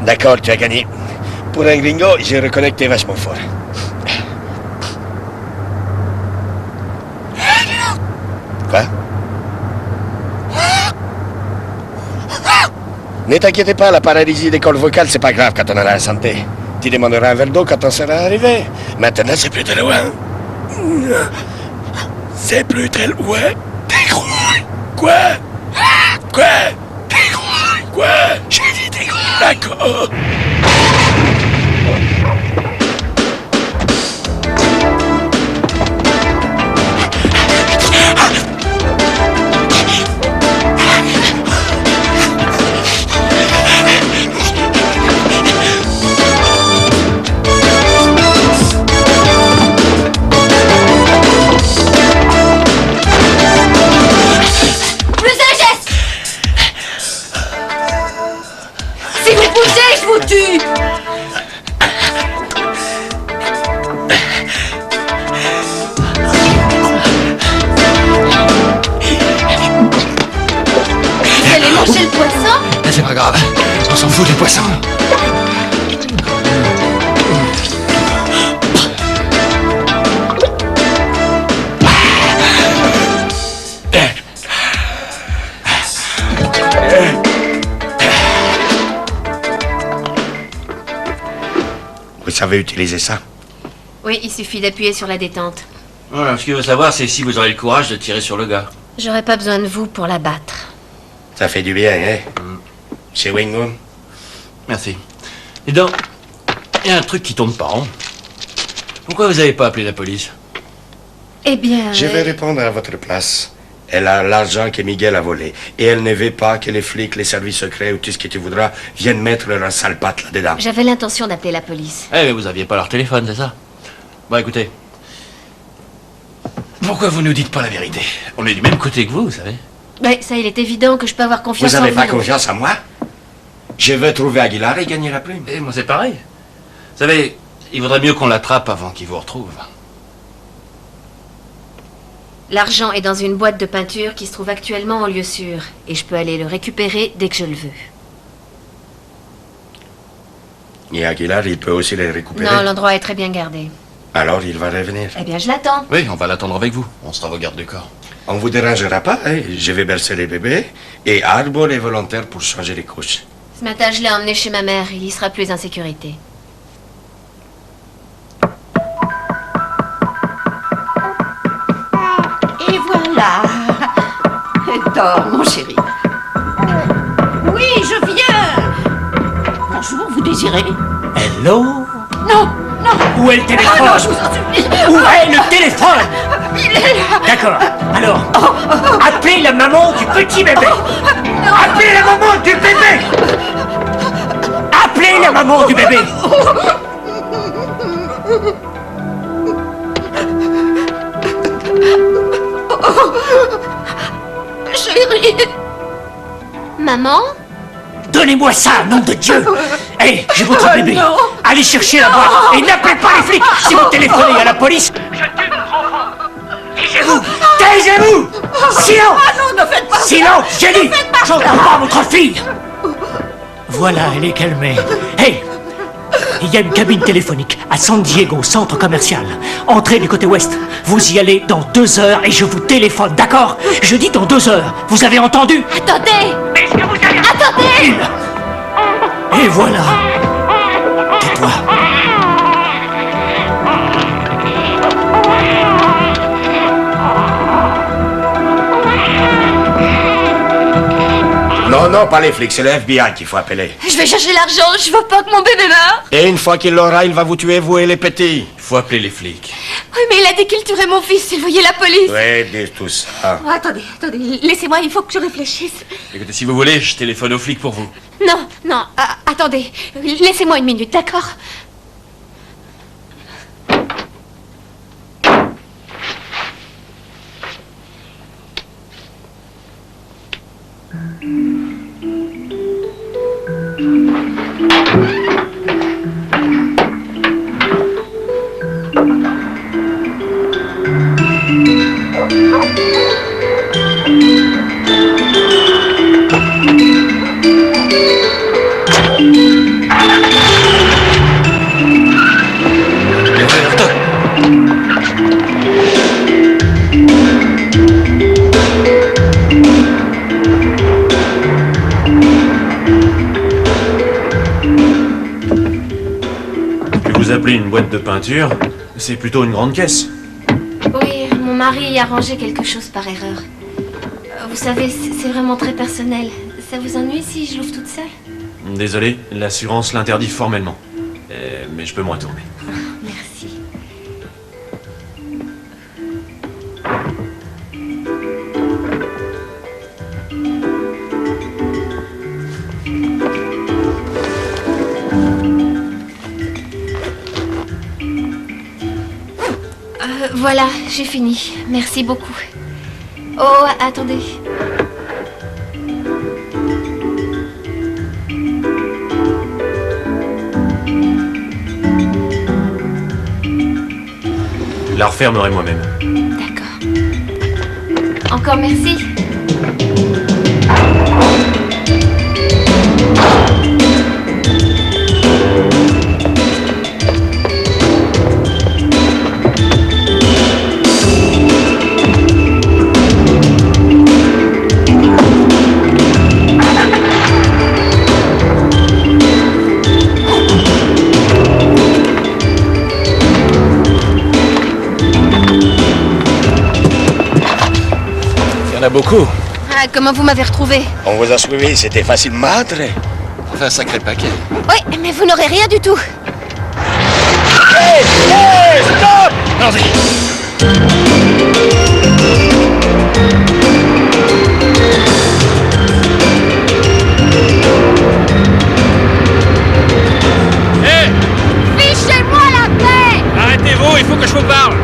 D'accord, tu as gagné. Pour un gringo, je reconnais que t'es vachement fort. Quoi? Ne t'inquiétez pas, la paralysie des cordes vocales, c'est pas grave quand on a la santé. Tu demanderas un verre d'eau quand on sera arrivé. Maintenant, c'est plus très loin. C'est plus très loin. Décroche. Quoi? Quoi? Décroche. Quoi? J'ai dit décroche. D'accord. C'est pas grave, on s'en fout des poissons. Vous savez utiliser ça? Oui, il suffit d'appuyer sur la détente. Voilà, ce qu'il veut savoir, c'est si vous aurez le courage de tirer sur le gars. J'aurais pas besoin de vous pour l'abattre. Ça fait du bien, hein? Chez Wingo. Merci. Et donc, il y a un truc qui tourne pas rond. Pourquoi vous avez pas appelé la police? Eh bien... Je vais répondre à votre place. Elle a l'argent que Miguel a volé. Et elle ne veut pas que les flics, les services secrets ou tout ce que tu voudras viennent mettre leur sale patte là-dedans. J'avais l'intention d'appeler la police. Eh, mais vous aviez pas leur téléphone, c'est ça? Bon, écoutez. Pourquoi vous nous dites pas la vérité? On est du même côté que vous savez. Ben, ça, il est évident que je peux avoir confiance en Vous vous. n'avez pas confiance en moi? Je vais trouver Aguilar et gagner la prime. Et moi, c'est pareil. Vous savez, il vaudrait mieux qu'on l'attrape avant qu'il vous retrouve. L'argent est dans une boîte de peinture qui se trouve actuellement en lieu sûr. Et je peux aller le récupérer dès que je le veux. Et Aguilar, il peut aussi les récupérer? Non, l'endroit est très bien gardé. Alors, il va revenir. Eh bien, je l'attends. Oui, on va l'attendre avec vous. On sera vos gardes du corps. On vous dérangera pas, hein? Je vais bercer les bébés. Et Arbor est volontaire pour changer les couches. Ce matin, je l'ai emmené chez ma mère. Il y sera plus en sécurité. Et voilà. Dors, mon chéri. Oui, je viens. Bonjour, vous désirez? Hello? Non, non. Où est le téléphone? Ah non, je vous en supplie. Où est le téléphone? Il est là. D'accord. Alors, appelez la maman du petit bébé. Appelez la maman du bébé. Appelez la maman du bébé. Chérie. Maman? Donnez-moi ça, nom de Dieu. Hé, j'ai votre bébé. Non. Allez chercher la boîte et n'appelez pas les flics. Si vous téléphonez à la police, je tue votre enfant. Taisez-vous. Taisez-vous. Silence. Ah non, ne faites pas ça. Silence, j'ai dit. Ne faites pas J'entends ça. pas votre fille. Voilà, elle est calmée. Hé, il y a une cabine téléphonique à San Diego, centre commercial. Entrez du côté ouest. Vous y allez dans 2 heures et je vous téléphone, d'accord? Je dis dans 2 heures. Vous avez entendu? Attendez. Est-ce que vous avez Attendez. Et voilà. Tais-toi. Non, pas les flics, c'est le FBI qu'il faut appeler. Je vais chercher l'argent, je veux pas que mon bébé meure. Et une fois qu'il l'aura, il va vous tuer, vous et les petits. Faut appeler les flics. Oui, mais il a dit qu'il tuerait mon fils s'il voyait la police. Oui, dis tout ça. Oh, attendez, laissez-moi, il faut que je réfléchisse. Écoutez, si vous voulez, je téléphone aux flics pour vous. Non, attendez, laissez-moi une minute, d'accord? Vous appelez une boîte de peinture, c'est plutôt une grande caisse. Oui, mon mari y a rangé quelque chose par erreur. Vous savez, c'est vraiment très personnel. Ça vous ennuie si je l'ouvre toute seule? Désolé, l'assurance l'interdit formellement. Mais je peux me retourner. Merci. Voilà, j'ai fini. Merci beaucoup. Oh, attendez. La refermerai moi-même. D'accord. Encore merci. Il y en a beaucoup. Ah, comment vous m'avez retrouvé? On vous a suivi, c'était facile madre. Enfin, un sacré paquet. Oui, mais vous n'aurez rien du tout. Hey, stop! Allons-y. Hé! Fichez-moi la paix! Arrêtez-vous, il faut que je vous parle.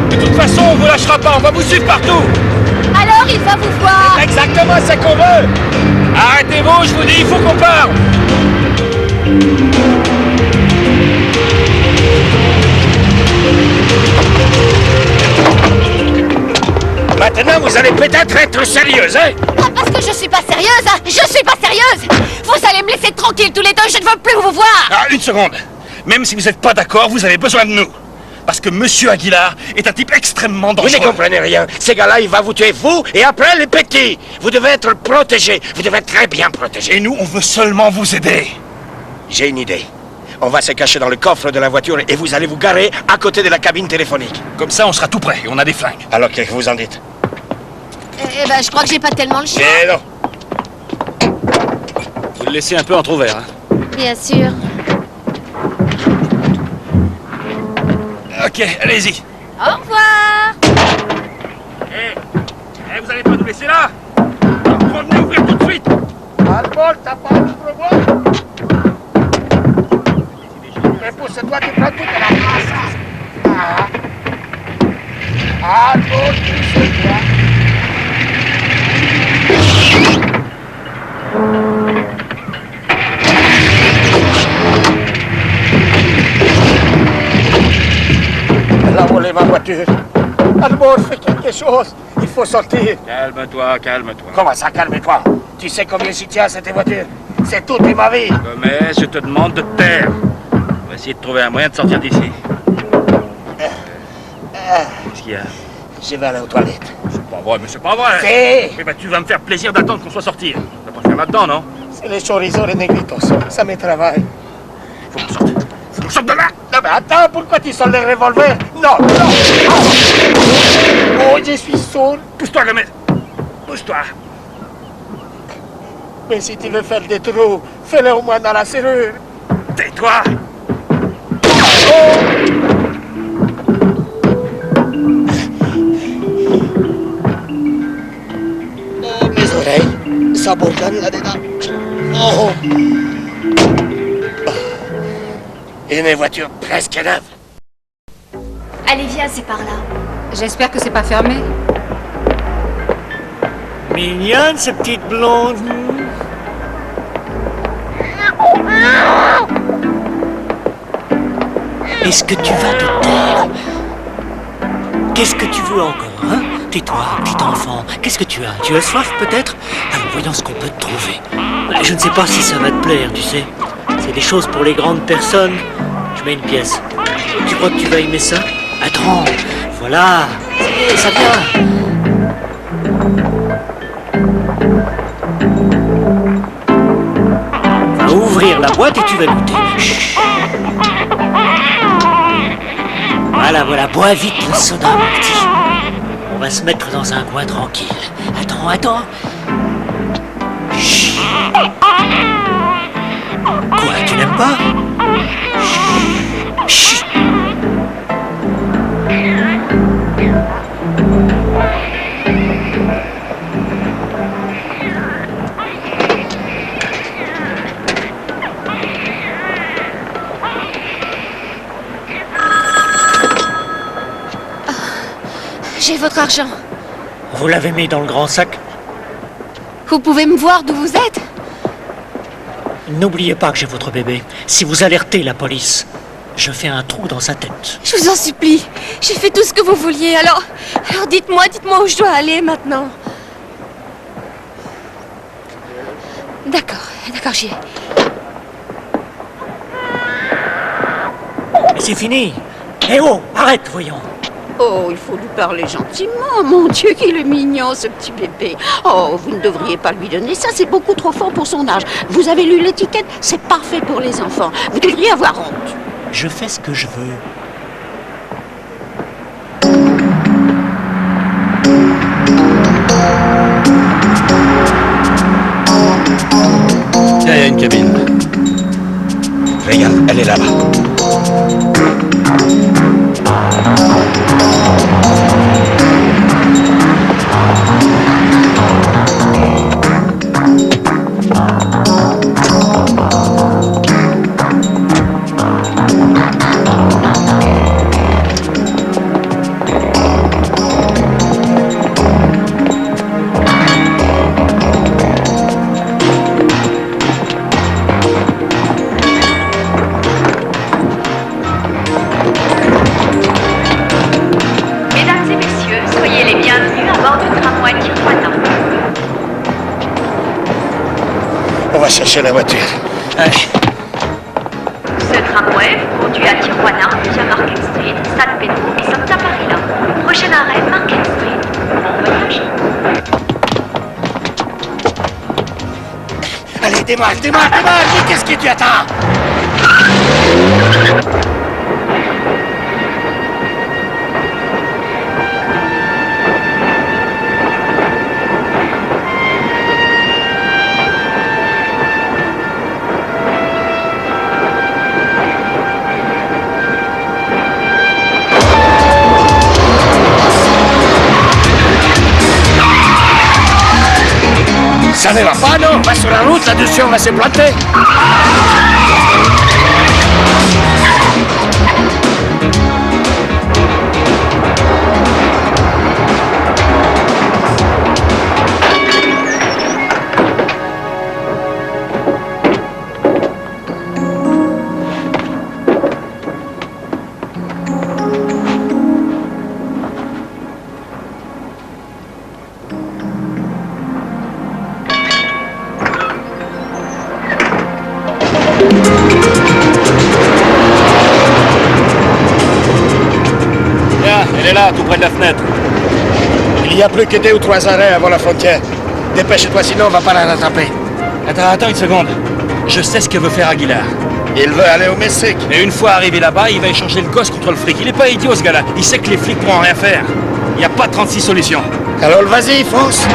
De toute façon, on vous lâchera pas, on va vous suivre partout. Alors il va vous voir. Exactement ce qu'on veut. Arrêtez-vous, je vous dis, il faut qu'on parle. Maintenant, vous allez peut-être être sérieuse, hein? Ah, parce que je suis pas sérieuse, hein. Je suis pas sérieuse. Vous allez me laisser tranquille tous les deux, je ne veux plus vous voir. Ah, une seconde. Même si vous n'êtes pas d'accord, vous avez besoin de nous. Parce que Monsieur Aguilar est un type extrêmement dangereux. Vous ne comprenez rien. Ces gars-là, il va vous tuer, vous, et après les petits. Vous devez être protégés. Vous devez être très bien protégés. Et nous, on veut seulement vous aider. J'ai une idée. On va se cacher dans le coffre de la voiture et vous allez vous garer à côté de la cabine téléphonique. Comme ça, on sera tout prêt et on a des flingues. Alors, qu'est-ce que vous en dites? Eh ben, je crois que j'ai pas tellement le choix. Eh non. Vous le laissez un peu entrouvert, hein. Bien sûr. Ok, allez-y. Au revoir. Vous allez pas nous laisser là? Revenez ouvrir tout de suite. Pousse-toi, tu prends toute la place. Albert, pousse-toi. Elle a volé ma voiture. Albert, fais quelque chose. Il faut sortir. Calme-toi, calme-toi. Comment ça, calme-toi? Tu sais combien j'y tiens à cette voiture? C'est toute ma vie. Mais je te demande de te taire. On va essayer de trouver un moyen de sortir d'ici. Qu'est-ce qu'il y a? Je vais aller aux toilettes. C'est pas vrai, mais c'est pas vrai. Si. Eh ben, tu vas me faire plaisir d'attendre qu'on soit sortis. On va pas le faire là-dedans, non? C'est les chorizo et negritos. Ça me travaille. Faut qu'on sorte. Faut qu'on sorte de là. Non mais attends, pourquoi tu sors les revolvers? Non, non. Oh, je suis sourd. Pousse-toi, gamin. bouge-toi. Mais si tu veux faire des trous, fais-le au moins dans la serrure. Tais-toi. Oh, mes oreilles, ça bourgonne là-dedans. Oh. Et mes voitures presque neuves. Allez, viens, c'est par là. J'espère que c'est pas fermé. Mignonne, cette petite blonde. Est-ce que tu vas te taire? Qu'est-ce que tu veux encore, hein? Tais-toi, petit enfant. Qu'est-ce que tu as? Tu as soif, peut-être? Alors, voyons ce qu'on peut te trouver. Je ne sais pas si ça va te plaire, tu sais. C'est des choses pour les grandes personnes. Je mets une pièce. Tu crois que tu vas aimer ça? Attends, voilà. Ça vient. Va ouvrir la boîte et tu vas goûter. Chut. Voilà, bois vite le soda, mon petit. On va se mettre dans un coin tranquille. Attends. Chut. Quoi, tu n'aimes pas? Chut. J'ai votre argent. Vous l'avez mis dans le grand sac? Vous pouvez me voir d'où vous êtes? N'oubliez pas que j'ai votre bébé. Si vous alertez la police, je fais un trou dans sa tête. Je vous en supplie. J'ai fait tout ce que vous vouliez. Alors dites-moi où je dois aller maintenant. D'accord, j'y ai. Mais c'est fini. Eh oh, arrête, voyons. Oh, il faut lui parler gentiment. Mon Dieu, qu'il est mignon, ce petit bébé. Oh, vous ne devriez pas lui donner ça, c'est beaucoup trop fort pour son âge. Vous avez lu l'étiquette, c'est parfait pour les enfants. Vous devriez avoir honte. Je fais ce que je veux. Tiens, il y a une cabine. Regarde, elle est là-bas. On va chercher la voiture. Allez. Ce tramway conduit à Tijuana via Market Street, San Pedro et Santa Marina. Prochain arrêt, Market Street. Bon voyage. Allez, démarre, mais qu'est-ce que tu attends? Ça ne va pas, non? Pas sur la route, là-dessus, on va se planter. Elle est là, tout près de la fenêtre. Il n'y a plus que 2 ou 3 arrêts avant la frontière. Dépêche-toi, sinon on va pas la rattraper. Attends une seconde. Je sais ce que veut faire Aguilar. Il veut aller au Mexique. Et une fois arrivé là-bas, il va échanger le gosse contre le fric. Il est pas idiot, ce gars-là. Il sait que les flics pourront rien faire. Il n'y a pas 36 solutions. Alors vas-y, fonce.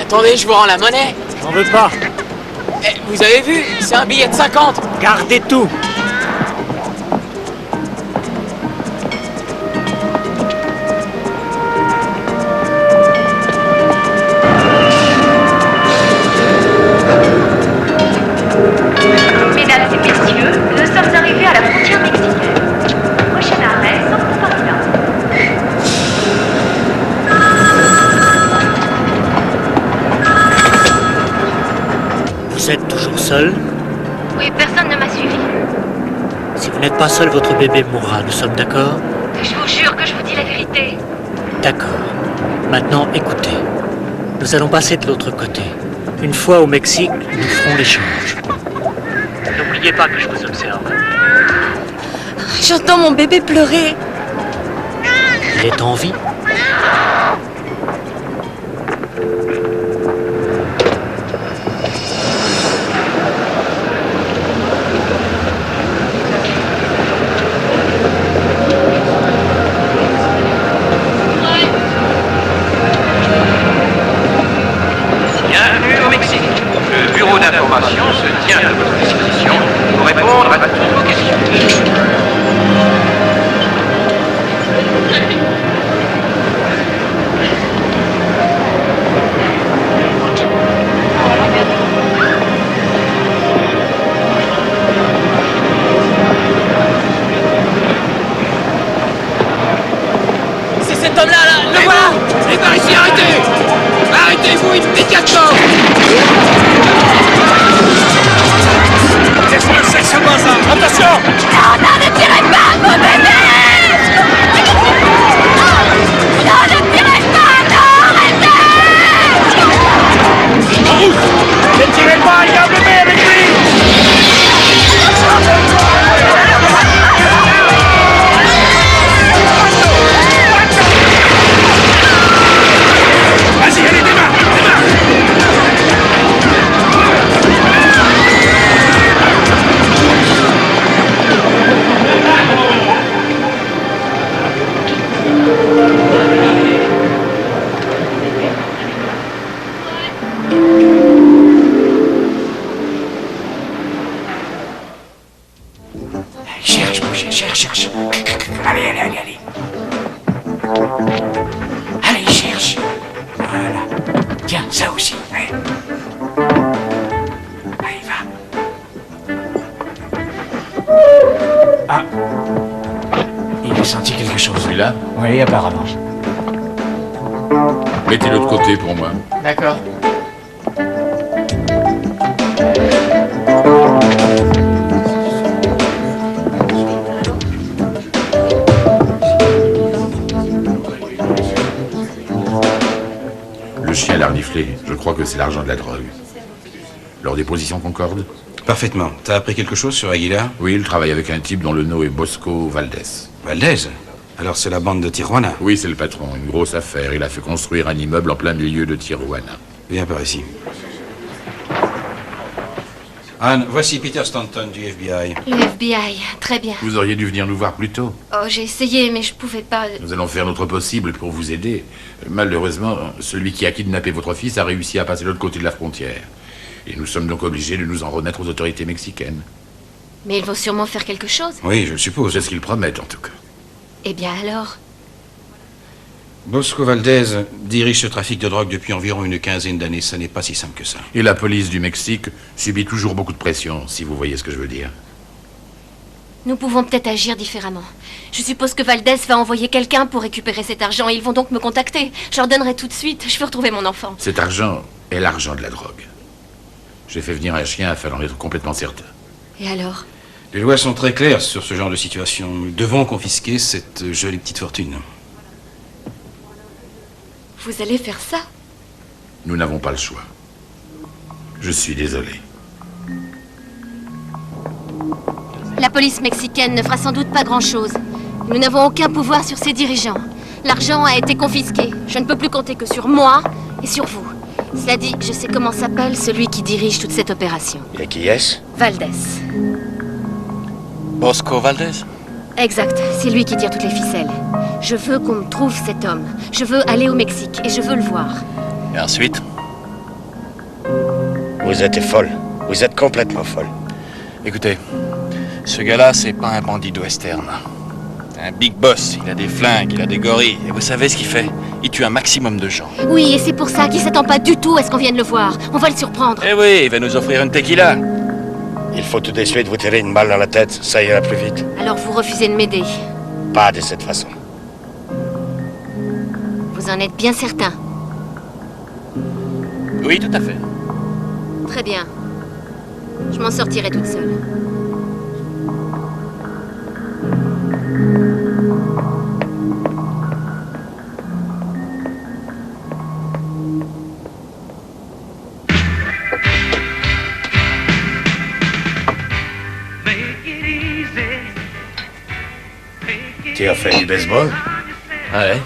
Attendez, je vous rends la monnaie. J'en veux pas. Vous avez vu? C'est un billet de 50. Gardez tout. Mesdames et messieurs, nous sommes arrivés à la frontière mexicaine. Prochain arrêt, Santa Marina. Vous êtes toujours seul? Oui, personne ne m'a suivi. Si vous n'êtes pas seul, votre bébé mourra, nous sommes d'accord? Je vous jure que je vous dis la vérité. D'accord. Maintenant, écoutez. Nous allons passer de l'autre côté. Une fois au Mexique, nous ferons l'échange. N'oubliez pas que je vous observe. J'entends mon bébé pleurer. Il est en vie? Bienvenue au Mexique. Le bureau d'information se tient à votre disposition pour répondre à toutes vos questions. C'est cet homme-là, là, le voilà. Et par ici, arrêtez. Arrêtez-vous immédiatement. Qu'est-ce que c'est que ce bazar? Attention! Non, ne tirez pas, mon bébé! Non, ne tirez pas, non, arrêtez! En route! Ne tirez pas, il y a un bébé avec lui! Vas-y, allez, démarre! Cherche, Boucher, cherche. Allez. Allez, cherche. Voilà. Tiens, ça aussi. Ouais. Allez, va. Ah. Il a senti quelque chose. Celui-là? Oui, apparemment. Mettez-le de côté pour moi. D'accord. Le chien l'a reniflé. Je crois que c'est l'argent de la drogue. Leur déposition concorde? Parfaitement. T'as appris quelque chose sur Aguilar? Oui, il travaille avec un type dont le nom est Bosco Valdez. Valdez? Alors c'est la bande de Tijuana? Oui, c'est le patron. Une grosse affaire. Il a fait construire un immeuble en plein milieu de Tijuana. Viens par ici. Anne, voici Peter Stanton du FBI. Le FBI, très bien. Vous auriez dû venir nous voir plus tôt. Oh, j'ai essayé, mais je pouvais pas. Nous allons faire notre possible pour vous aider. Malheureusement, celui qui a kidnappé votre fils a réussi à passer de l'autre côté de la frontière. Et nous sommes donc obligés de nous en remettre aux autorités mexicaines. Mais ils vont sûrement faire quelque chose. Oui, je le suppose. C'est ce qu'ils promettent, en tout cas. Eh bien alors, Bosco Valdez dirige ce trafic de drogue depuis environ une quinzaine d'années. Ça n'est pas si simple que ça. Et la police du Mexique subit toujours beaucoup de pression, si vous voyez ce que je veux dire. nous pouvons peut-être agir différemment. Je suppose que Valdez va envoyer quelqu'un pour récupérer cet argent et ils vont donc me contacter. Je leur donnerai tout de suite. Je veux retrouver mon enfant. Cet argent est l'argent de la drogue. J'ai fait venir un chien afin d'en être complètement certain. Et alors? Les lois sont très claires sur ce genre de situation. Nous devons confisquer cette jolie petite fortune. Vous allez faire ça? Nous n'avons pas le choix. Je suis désolé. La police mexicaine ne fera sans doute pas grand-chose. Nous n'avons aucun pouvoir sur ces dirigeants. L'argent a été confisqué. Je ne peux plus compter que sur moi et sur vous. Cela dit, je sais comment s'appelle celui qui dirige toute cette opération. Et qui est-ce? Valdez. Bosco Valdez? Exact, c'est lui qui tire toutes les ficelles. Je veux qu'on me trouve cet homme. Je veux aller au Mexique et je veux le voir. Et ensuite? Vous êtes folle. Vous êtes complètement folle. Écoutez, ce gars-là, c'est pas un bandit de western. C'est un big boss, il a des flingues, il a des gorilles. Et vous savez ce qu'il fait? Il tue un maximum de gens. Oui, et c'est pour ça qu'il s'attend pas du tout à ce qu'on vienne le voir. On va le surprendre. Eh oui, il va nous offrir une tequila. Il faut tout de suite vous tirer une balle dans la tête, ça ira plus vite. Alors vous refusez de m'aider. Pas de cette façon. Vous en êtes bien certain? Oui, tout à fait. Très bien. Je m'en sortirai toute seule. Tu as fait du baseball? Ouais.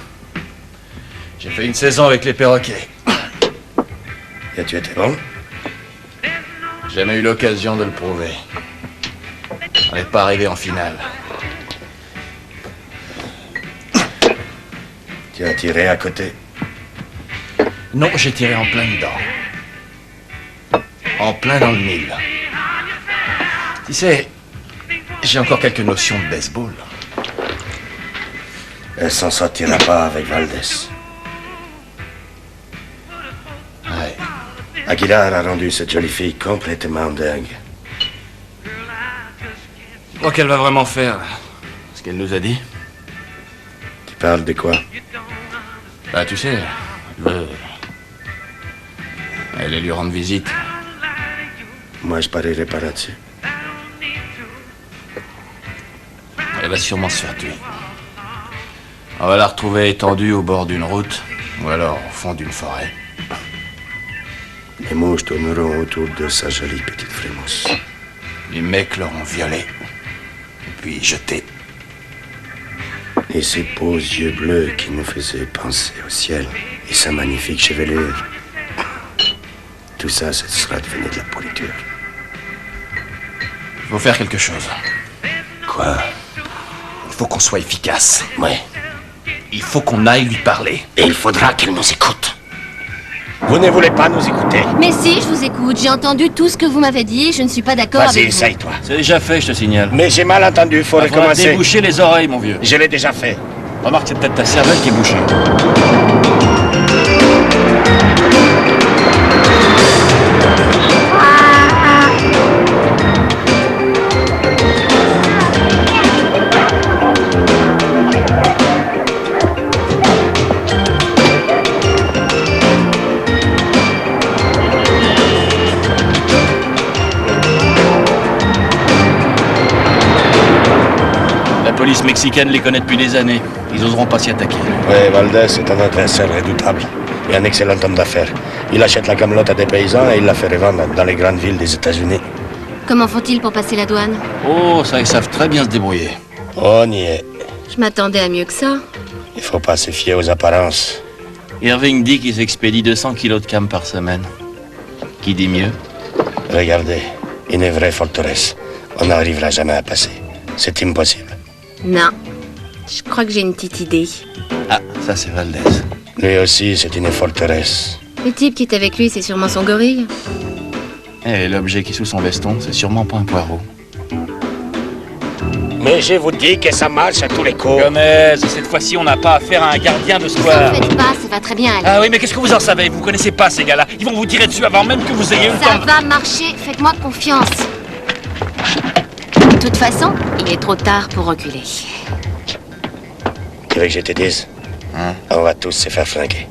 J'ai fait une saison avec les Perroquets. Et tu étais bon? J'ai jamais eu l'occasion de le prouver. On n'est pas arrivé en finale. Tu as tiré à côté? Non, j'ai tiré en plein dedans. En plein dans le mille. Tu sais, j'ai encore quelques notions de baseball. Elle s'en sortira pas avec Valdez. Ouais. Aguilar a rendu cette jolie fille complètement dingue. Donc elle va vraiment faire ce qu'elle nous a dit? Tu parles de quoi? Bah tu sais, elle allait lui rendre visite. Moi je parierais pas là-dessus. Elle va sûrement se faire tuer. On va la retrouver étendue au bord d'une route, ou alors au fond d'une forêt. Les mouches tourneront autour de sa jolie petite frémousse. Les mecs l'auront violée, et puis jetée. Et ses beaux yeux bleus qui nous faisaient penser au ciel, et sa magnifique chevelure. Tout ça, ce sera devenu de la pourriture. Il faut faire quelque chose. Quoi? Il faut qu'on soit efficace. Ouais. Il faut qu'on aille lui parler. Et il faudra qu'elle nous écoute. Vous ne voulez pas nous écouter? Mais si, je vous écoute. J'ai entendu tout ce que vous m'avez dit et je ne suis pas d'accord avec Vas-y, vous. essaye, toi. C'est déjà fait, je te signale. Mais j'ai mal entendu, faut recommencer. Déboucher les oreilles, mon vieux. Je l'ai déjà fait. Remarque, c'est peut-être ta cervelle qui est bouchée. La police mexicaine les connaît depuis des années. Ils oseront pas s'y attaquer. Oui, Valdez est un adversaire redoutable et un excellent homme d'affaires. Il achète la camelote à des paysans et il la fait revendre dans les grandes villes des États-Unis. Comment font-ils pour passer la douane? Oh, ça, ils savent très bien se débrouiller. On y est. Je m'attendais à mieux que ça. Il faut pas se fier aux apparences. Irving dit qu'ils expédient 200 kilos de cam par semaine. Qui dit mieux? Regardez, une vraie forteresse. On n'arrivera jamais à passer. C'est impossible. Non. Je crois que j'ai une petite idée. Ah, ça c'est Valdez. Lui aussi, c'est une forteresse. Le type qui est avec lui, c'est sûrement son gorille. Et l'objet qui est sous son veston, c'est sûrement pas un poireau. Mais je vous dis que ça marche à tous les coups. Gomez, cette fois-ci, on n'a pas affaire à un gardien de Ne square. faites pas, ça va très bien aller. Ah oui, mais qu'est-ce que vous en savez? Vous connaissez pas ces gars-là. Ils vont vous tirer dessus avant même que vous ayez eu le Ça temps. va marcher, faites-moi confiance. De toute façon, il est trop tard pour reculer. Tu veux que je te dise? On va tous se faire flinguer.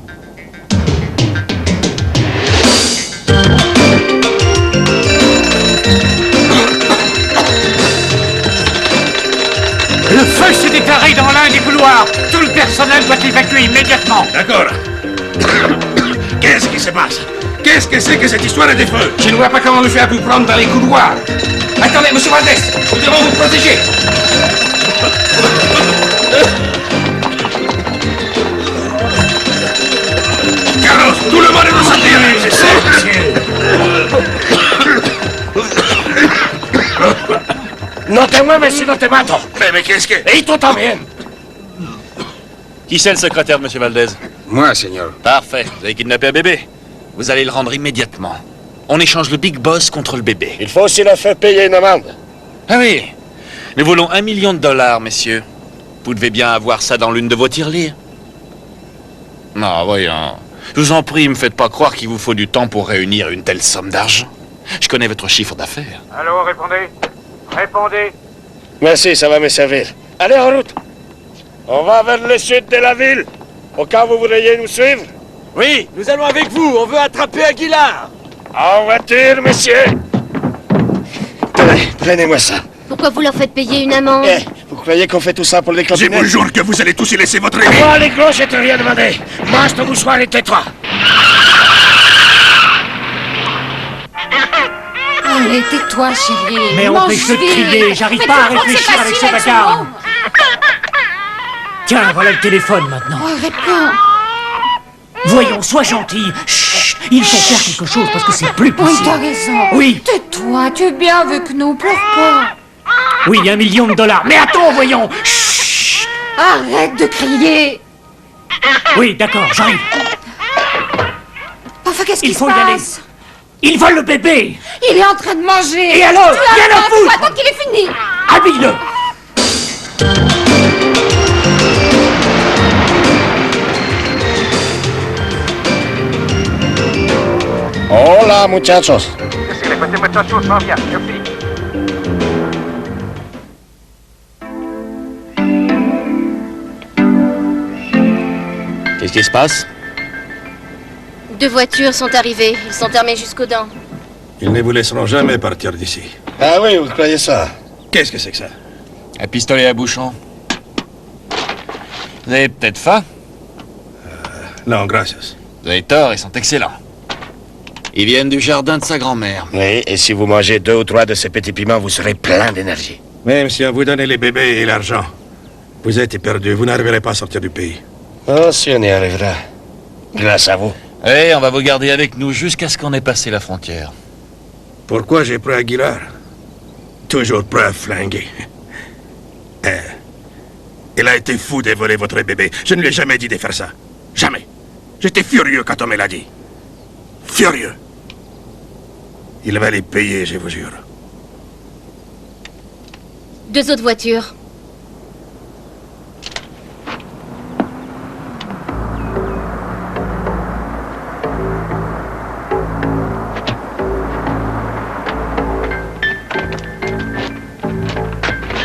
Le feu s'est déclaré dans l'un des couloirs. Tout le personnel doit évacuer immédiatement. D'accord. Qu'est-ce qui se passe? Qu'est-ce que c'est que cette histoire de feu? Je ne vois pas comment le faire vous prendre dans les couloirs. Attendez, monsieur Valdez, nous devons vous protéger. No te mueves si no te mato. Mais qu'est-ce que... Et tú también. Qui c'est le secrétaire de M. Valdez? Moi, señor. Parfait. Vous avez kidnappé un bébé. Vous allez le rendre immédiatement. On échange le Big Boss contre le bébé. Il faut aussi le faire payer une amende. Ah oui. Nous voulons $1 million, messieurs. Vous devez bien avoir ça dans l'une de vos tirelires. Non, voyons. Je vous en prie, ne me faites pas croire qu'il vous faut du temps pour réunir une telle somme d'argent. Je connais votre chiffre d'affaires. Allô, répondez. Répondez. Merci, ça va me servir. Allez, en route. On va vers le sud de la ville. Au cas où vous voudriez nous suivre. Oui, nous allons avec vous. On veut attraper Aguilar. En voiture, monsieur. Tenez, prenez-moi ça. Pourquoi vous leur faites payer une amende? Vous croyez qu'on fait tout ça pour les Je clopinets? vous jure que vous allez tous y laisser votre avis. Moi, les gros, je t'ai rien demandé. Mange ton mouchoir et tais-toi. Allez, tais-toi, chérie. Mais empêche-le de crier, j'arrive pas à réfléchir avec ce vacarme. Tiens, voilà le téléphone maintenant. Oh, réponds. Voyons, sois gentil. Chut, il faut faire quelque chose parce que c'est plus Oui, possible. t'as raison. Oui. Tais-toi, tu es bien avec nous, pleure pas. Oui, $1 million. Mais attends, voyons. Chut. Arrête de crier. Oui, d'accord, j'arrive. Enfin, qu'est-ce qui se faut y aller. passe? Il vole le bébé. Il est en train de manger. Et alors? Tu Viens le foutre. attends qu'il ait fini. Habille-le. Hola, muchachos. Sí, le cueste muchachos, mafia. Yo sí. Qu'est-ce qui se passe? 2 voitures sont arrivées. Ils sont armés jusqu'aux dents. Ils ne vous laisseront jamais partir d'ici. Ah oui, vous croyez ça? Qu'est-ce que c'est que ça? Un pistolet à bouchon. Vous avez peut-être faim? Non, gracias. Vous avez tort, ils sont excellents. Ils viennent du jardin de sa grand-mère. Oui, et si vous mangez 2 ou 3 de ces petits piments, vous serez plein d'énergie. Même si on vous donnait les bébés et l'argent, vous êtes perdu. Vous n'arriverez pas à sortir du pays. Oh, si on y arrivera. Grâce à vous. Et on va vous garder avec nous jusqu'à ce qu'on ait passé la frontière. Pourquoi j'ai pris Aguilar? Toujours prêt à flinguer. Il a été fou de voler votre bébé. Je ne lui ai jamais dit de faire ça. Jamais. J'étais furieux quand on me l'a dit. Furieux. Il va les payer, je vous jure. 2 autres voitures.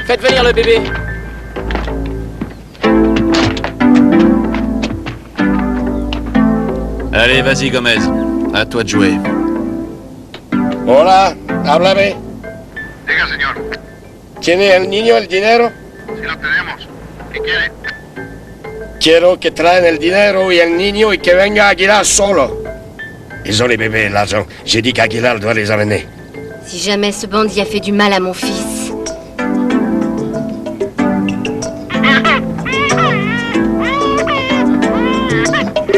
Faites venir le bébé. Allez, vas-y, Gomez. À toi de jouer. Hola, háblame. Diga, señor. ¿Tiene el niño el dinero? Si lo tenemos. ¿Qué quiere? Quiero que traen el dinero y el niño y que venga Aguilar solo. Ils ont les bébés et l'argent. J'ai dit qu'Aguilar doit les amener. Si jamais ce bandit a fait du mal à mon fils.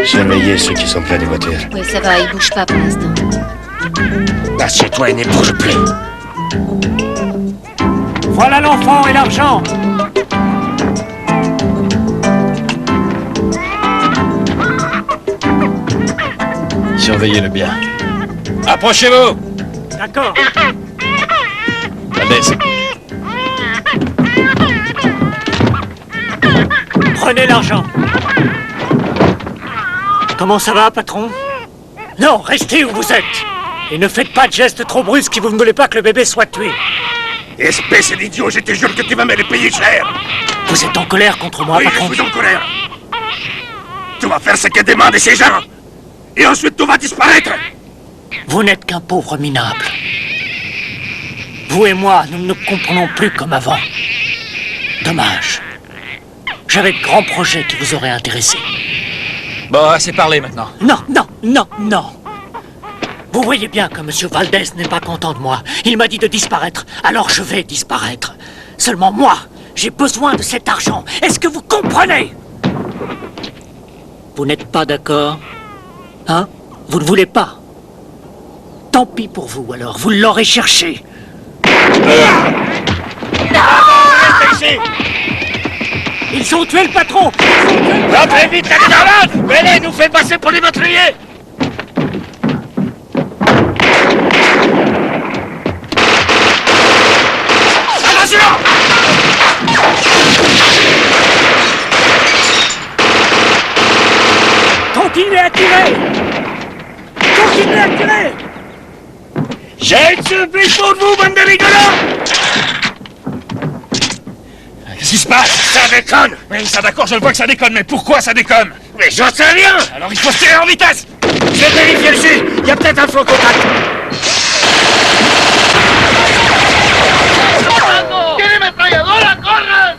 Surveillez ceux qui sont près des voitures. Oui, ça va, il bouge pas pour l'instant. Assieds-toi et ne bouge plus. Voilà l'enfant et l'argent. Surveillez-le bien. Approchez-vous. D'accord. Valdez. Prenez l'argent. Comment ça va, patron? Non, restez où vous êtes. Et ne faites pas de gestes trop brusques si vous ne voulez pas que le bébé soit tué. Espèce d'idiot, je te jure que tu vas me les payer cher. Vous êtes en colère contre moi, Oui, patron? je suis en colère. Tu vas faire ce que demandent ces gens. Et ensuite, tu vas disparaître. Vous n'êtes qu'un pauvre minable. Vous et moi, nous ne nous comprenons plus comme avant. Dommage. J'avais de grands projets qui vous auraient intéressé. Bon, assez parlé maintenant. Non, non, non, non. Vous voyez bien que M. Valdez n'est pas content de moi. Il m'a dit de disparaître, alors je vais disparaître. Seulement moi, j'ai besoin de cet argent. Est-ce que vous comprenez? Vous n'êtes pas d'accord? Hein? Vous ne voulez pas? Tant pis pour vous alors, vous l'aurez cherché. Ils ont tué le patron! Rentrez vite, la camarade! Venez, nous fait passer pour les meurtriers! Attention! Continuez à tirer! Continuez à tirer! J'ai une surprise pour vous, bande de rigolos! Qu'est-ce qui se passe? Ça déconne! Oui, ça d'accord, je le vois que ça déconne, mais pourquoi ça déconne? Mais j'en sais rien! Alors il faut se tirer en vitesse! Je vais vérifier le jus! Il y a peut-être un faux contact! ¡Tiene ametralladora! ¡Corran!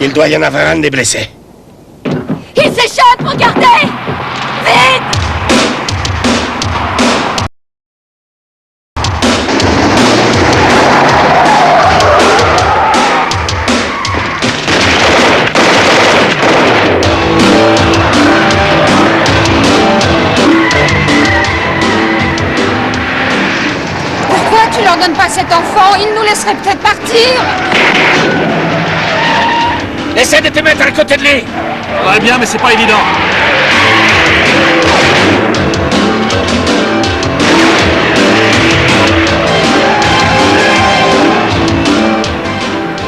Il doit y en avoir un des blessés. Il s'échappe, regardez! Vite! Pourquoi tu leur donnes pas cet enfant? Ils nous laisseraient peut-être partir. Essaie de te mettre à côté de lui! Ouais, bien, mais c'est pas évident.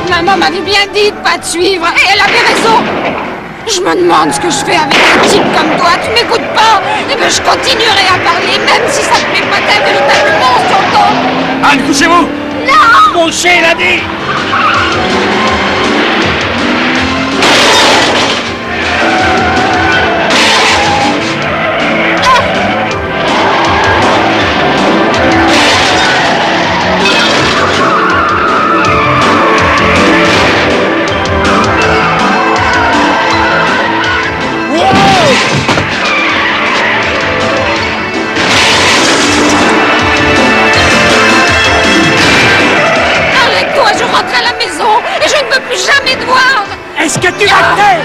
Maman m'avait bien dit de pas te suivre, et elle avait raison. Je me demande ce que je fais avec un type comme toi. Tu m'écoutes pas? Eh ben, je continuerai à parler, même si ça te plaît pas ta véritable monstre, t'entends? Anne, couchez-vous! Non! Mon chien, il a dit! Arrête-toi, je rentre à la maison et je ne veux plus jamais te voir. Est-ce que tu vas te taire?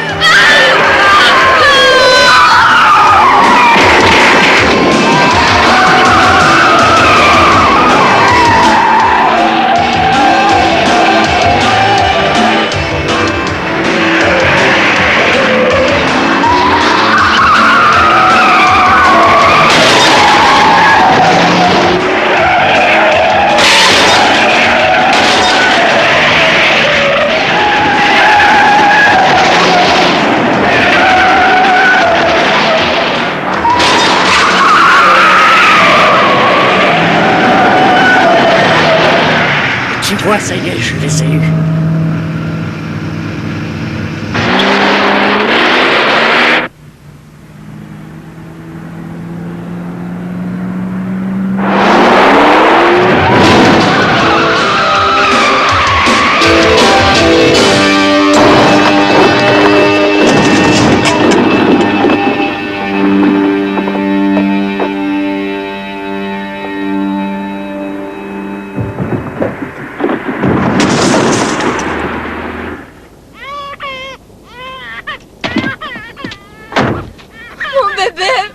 Tu vois, ça y est, je les ai eus.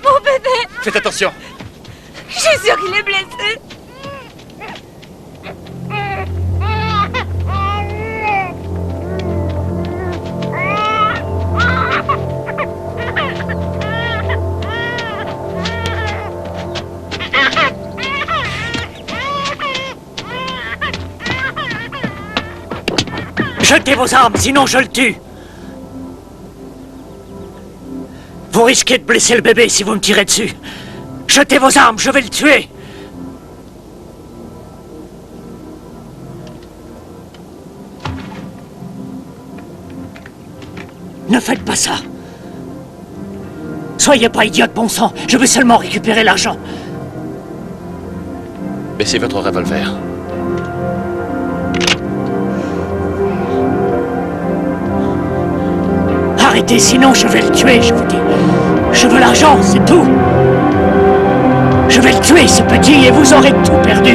Mon bébé! Faites attention. Je suis sûre qu'il est blessé! Jetez vos armes, sinon je le tue. Vous risquez de blesser le bébé si vous me tirez dessus. Jetez vos armes, je vais le tuer. Ne faites pas ça. Soyez pas idiote, bon sang. Je veux seulement récupérer l'argent. Baissez votre revolver. Arrêtez, sinon je vais le tuer, je vous dis. Je veux l'argent, c'est tout. Je vais le tuer, ce petit, et vous aurez tout perdu.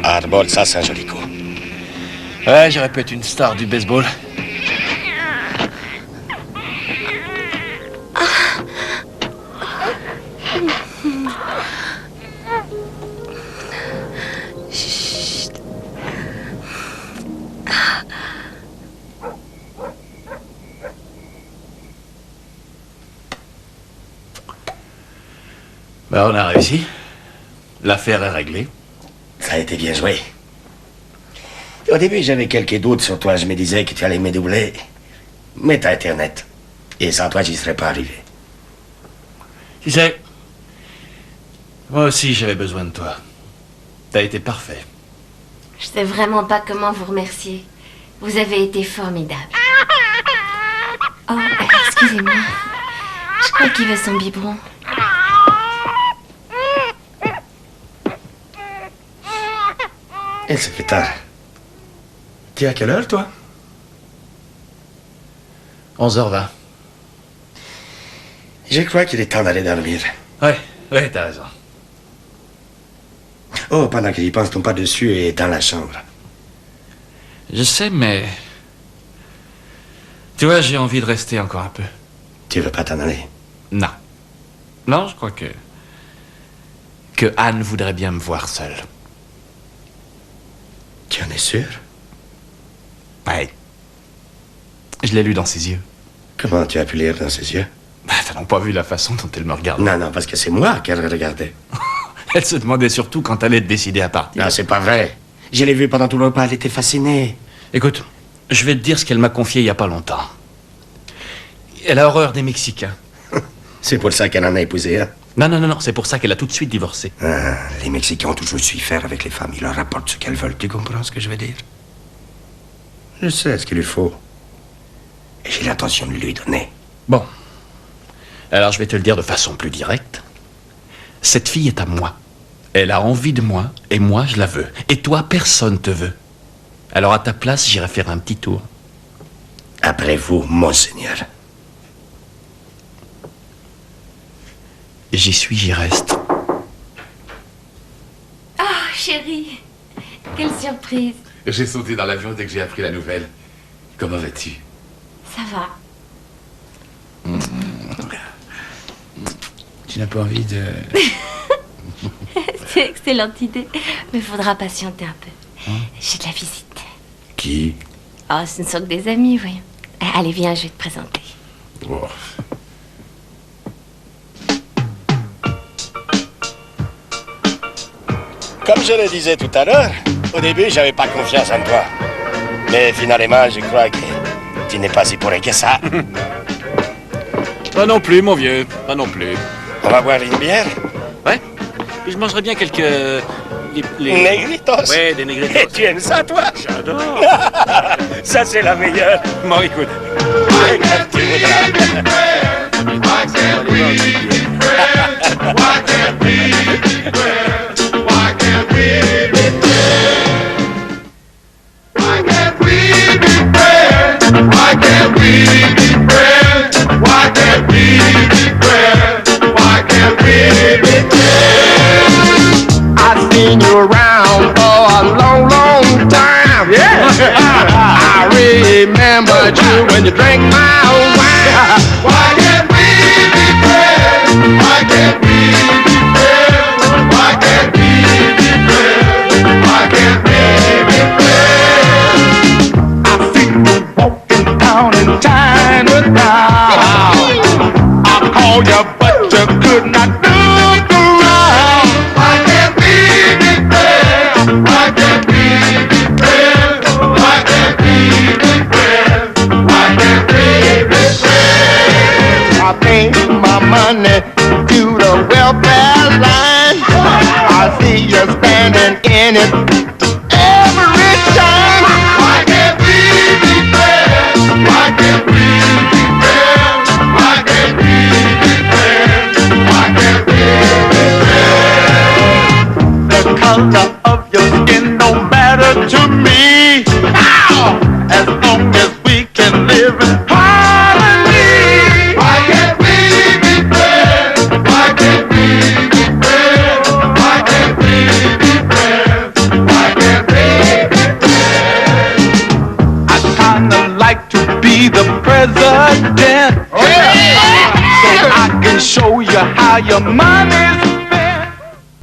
Hardball, ça c'est un joli coup. Ouais, j'aurais pu être une star du baseball. Ben, on a réussi. L'affaire est réglée. Ça a été bien joué. Au début, j'avais quelques doutes sur toi. Je me disais que tu allais me doubler. Mais t'as été honnête. Et sans toi, j'y serais pas arrivé. Tu sais, moi aussi j'avais besoin de toi. T'as été parfait. Je sais vraiment pas comment vous remercier. Vous avez été formidable. Oh, excusez-moi. Je crois qu'il veut son biberon. Il se fait tard. Tu es à quelle heure, toi? 11h20. Je crois qu'il est temps d'aller dormir. Ouais, t'as raison. Oh, pendant que j'y pense, ton pas dessus est dans la chambre. Je sais, mais... Tu vois, j'ai envie de rester encore un peu. Tu veux pas t'en aller? Non. Non, je crois que Anne voudrait bien me voir seule. Tu en es sûr? Ouais. Je l'ai lu dans ses yeux. Comment tu as pu lire dans ses yeux? Bah, t'as donc pas vu la façon dont elle me regarde. Non, parce que c'est moi qu'elle regardait. Elle se demandait surtout quand elle allait décider à partir. Non, c'est pas vrai. Je l'ai vue pendant tout le repas, elle était fascinée. Écoute, je vais te dire ce qu'elle m'a confié il y a pas longtemps. Elle a horreur des Mexicains. C'est pour ça qu'elle en a épousé un? Non, c'est pour ça qu'elle a tout de suite divorcé. Ah, les Mexicains ont toujours su faire avec les femmes. Ils leur rapportent ce qu'elles veulent. Tu comprends ce que je veux dire? Je sais ce qu'il lui faut. Et j'ai l'intention de lui donner. Bon. Alors je vais te le dire de façon plus directe. Cette fille est à moi. Elle a envie de moi, et moi je la veux. Et toi, personne te veut. Alors à ta place, j'irai faire un petit tour. Après vous, monseigneur. J'y suis, j'y reste. Oh, chérie. Quelle surprise. J'ai sauté dans l'avion dès que j'ai appris la nouvelle. Comment vas-tu? Ça va. Tu n'as pas envie de... C'est excellente idée. Mais faudra patienter un peu. J'ai de la visite. Qui? Oh, ce ne sont que des amis, oui. Allez, viens, je vais te présenter. Oh. Comme je le disais tout à l'heure, au début, j'avais pas confiance en toi. Mais finalement, je crois que tu n'es pas si pourri que ça. Pas non plus, mon vieux. Pas non plus. On va boire une bière? Ouais. Je mangerais bien quelques... Negritos? Ouais, des negritos. Et tu aimes ça, toi? J'adore. Ça, c'est la meilleure. Bon, écoute. I've seen you around for a long, long time. Yeah. I remembered you when you drank my wine. Why can't we be friends? Why can't we be friends? Why can't we be friends? Why can't we be friends? I see you walking down in Chinatown. I called you, but you could not look around. Why can't we be friends? Why can't we be friends? Why can't we be friends? Why can't we be friends? I pay my money to the welfare line. I see you standing in it every color of your skin don't matter to me. As long as we can live in harmony. Why can't we be friends? Why can't we be friends? Why can't we be friends? Why can't we be friends? I kinda like to be the president. Oh, yeah. So I can show you how your money's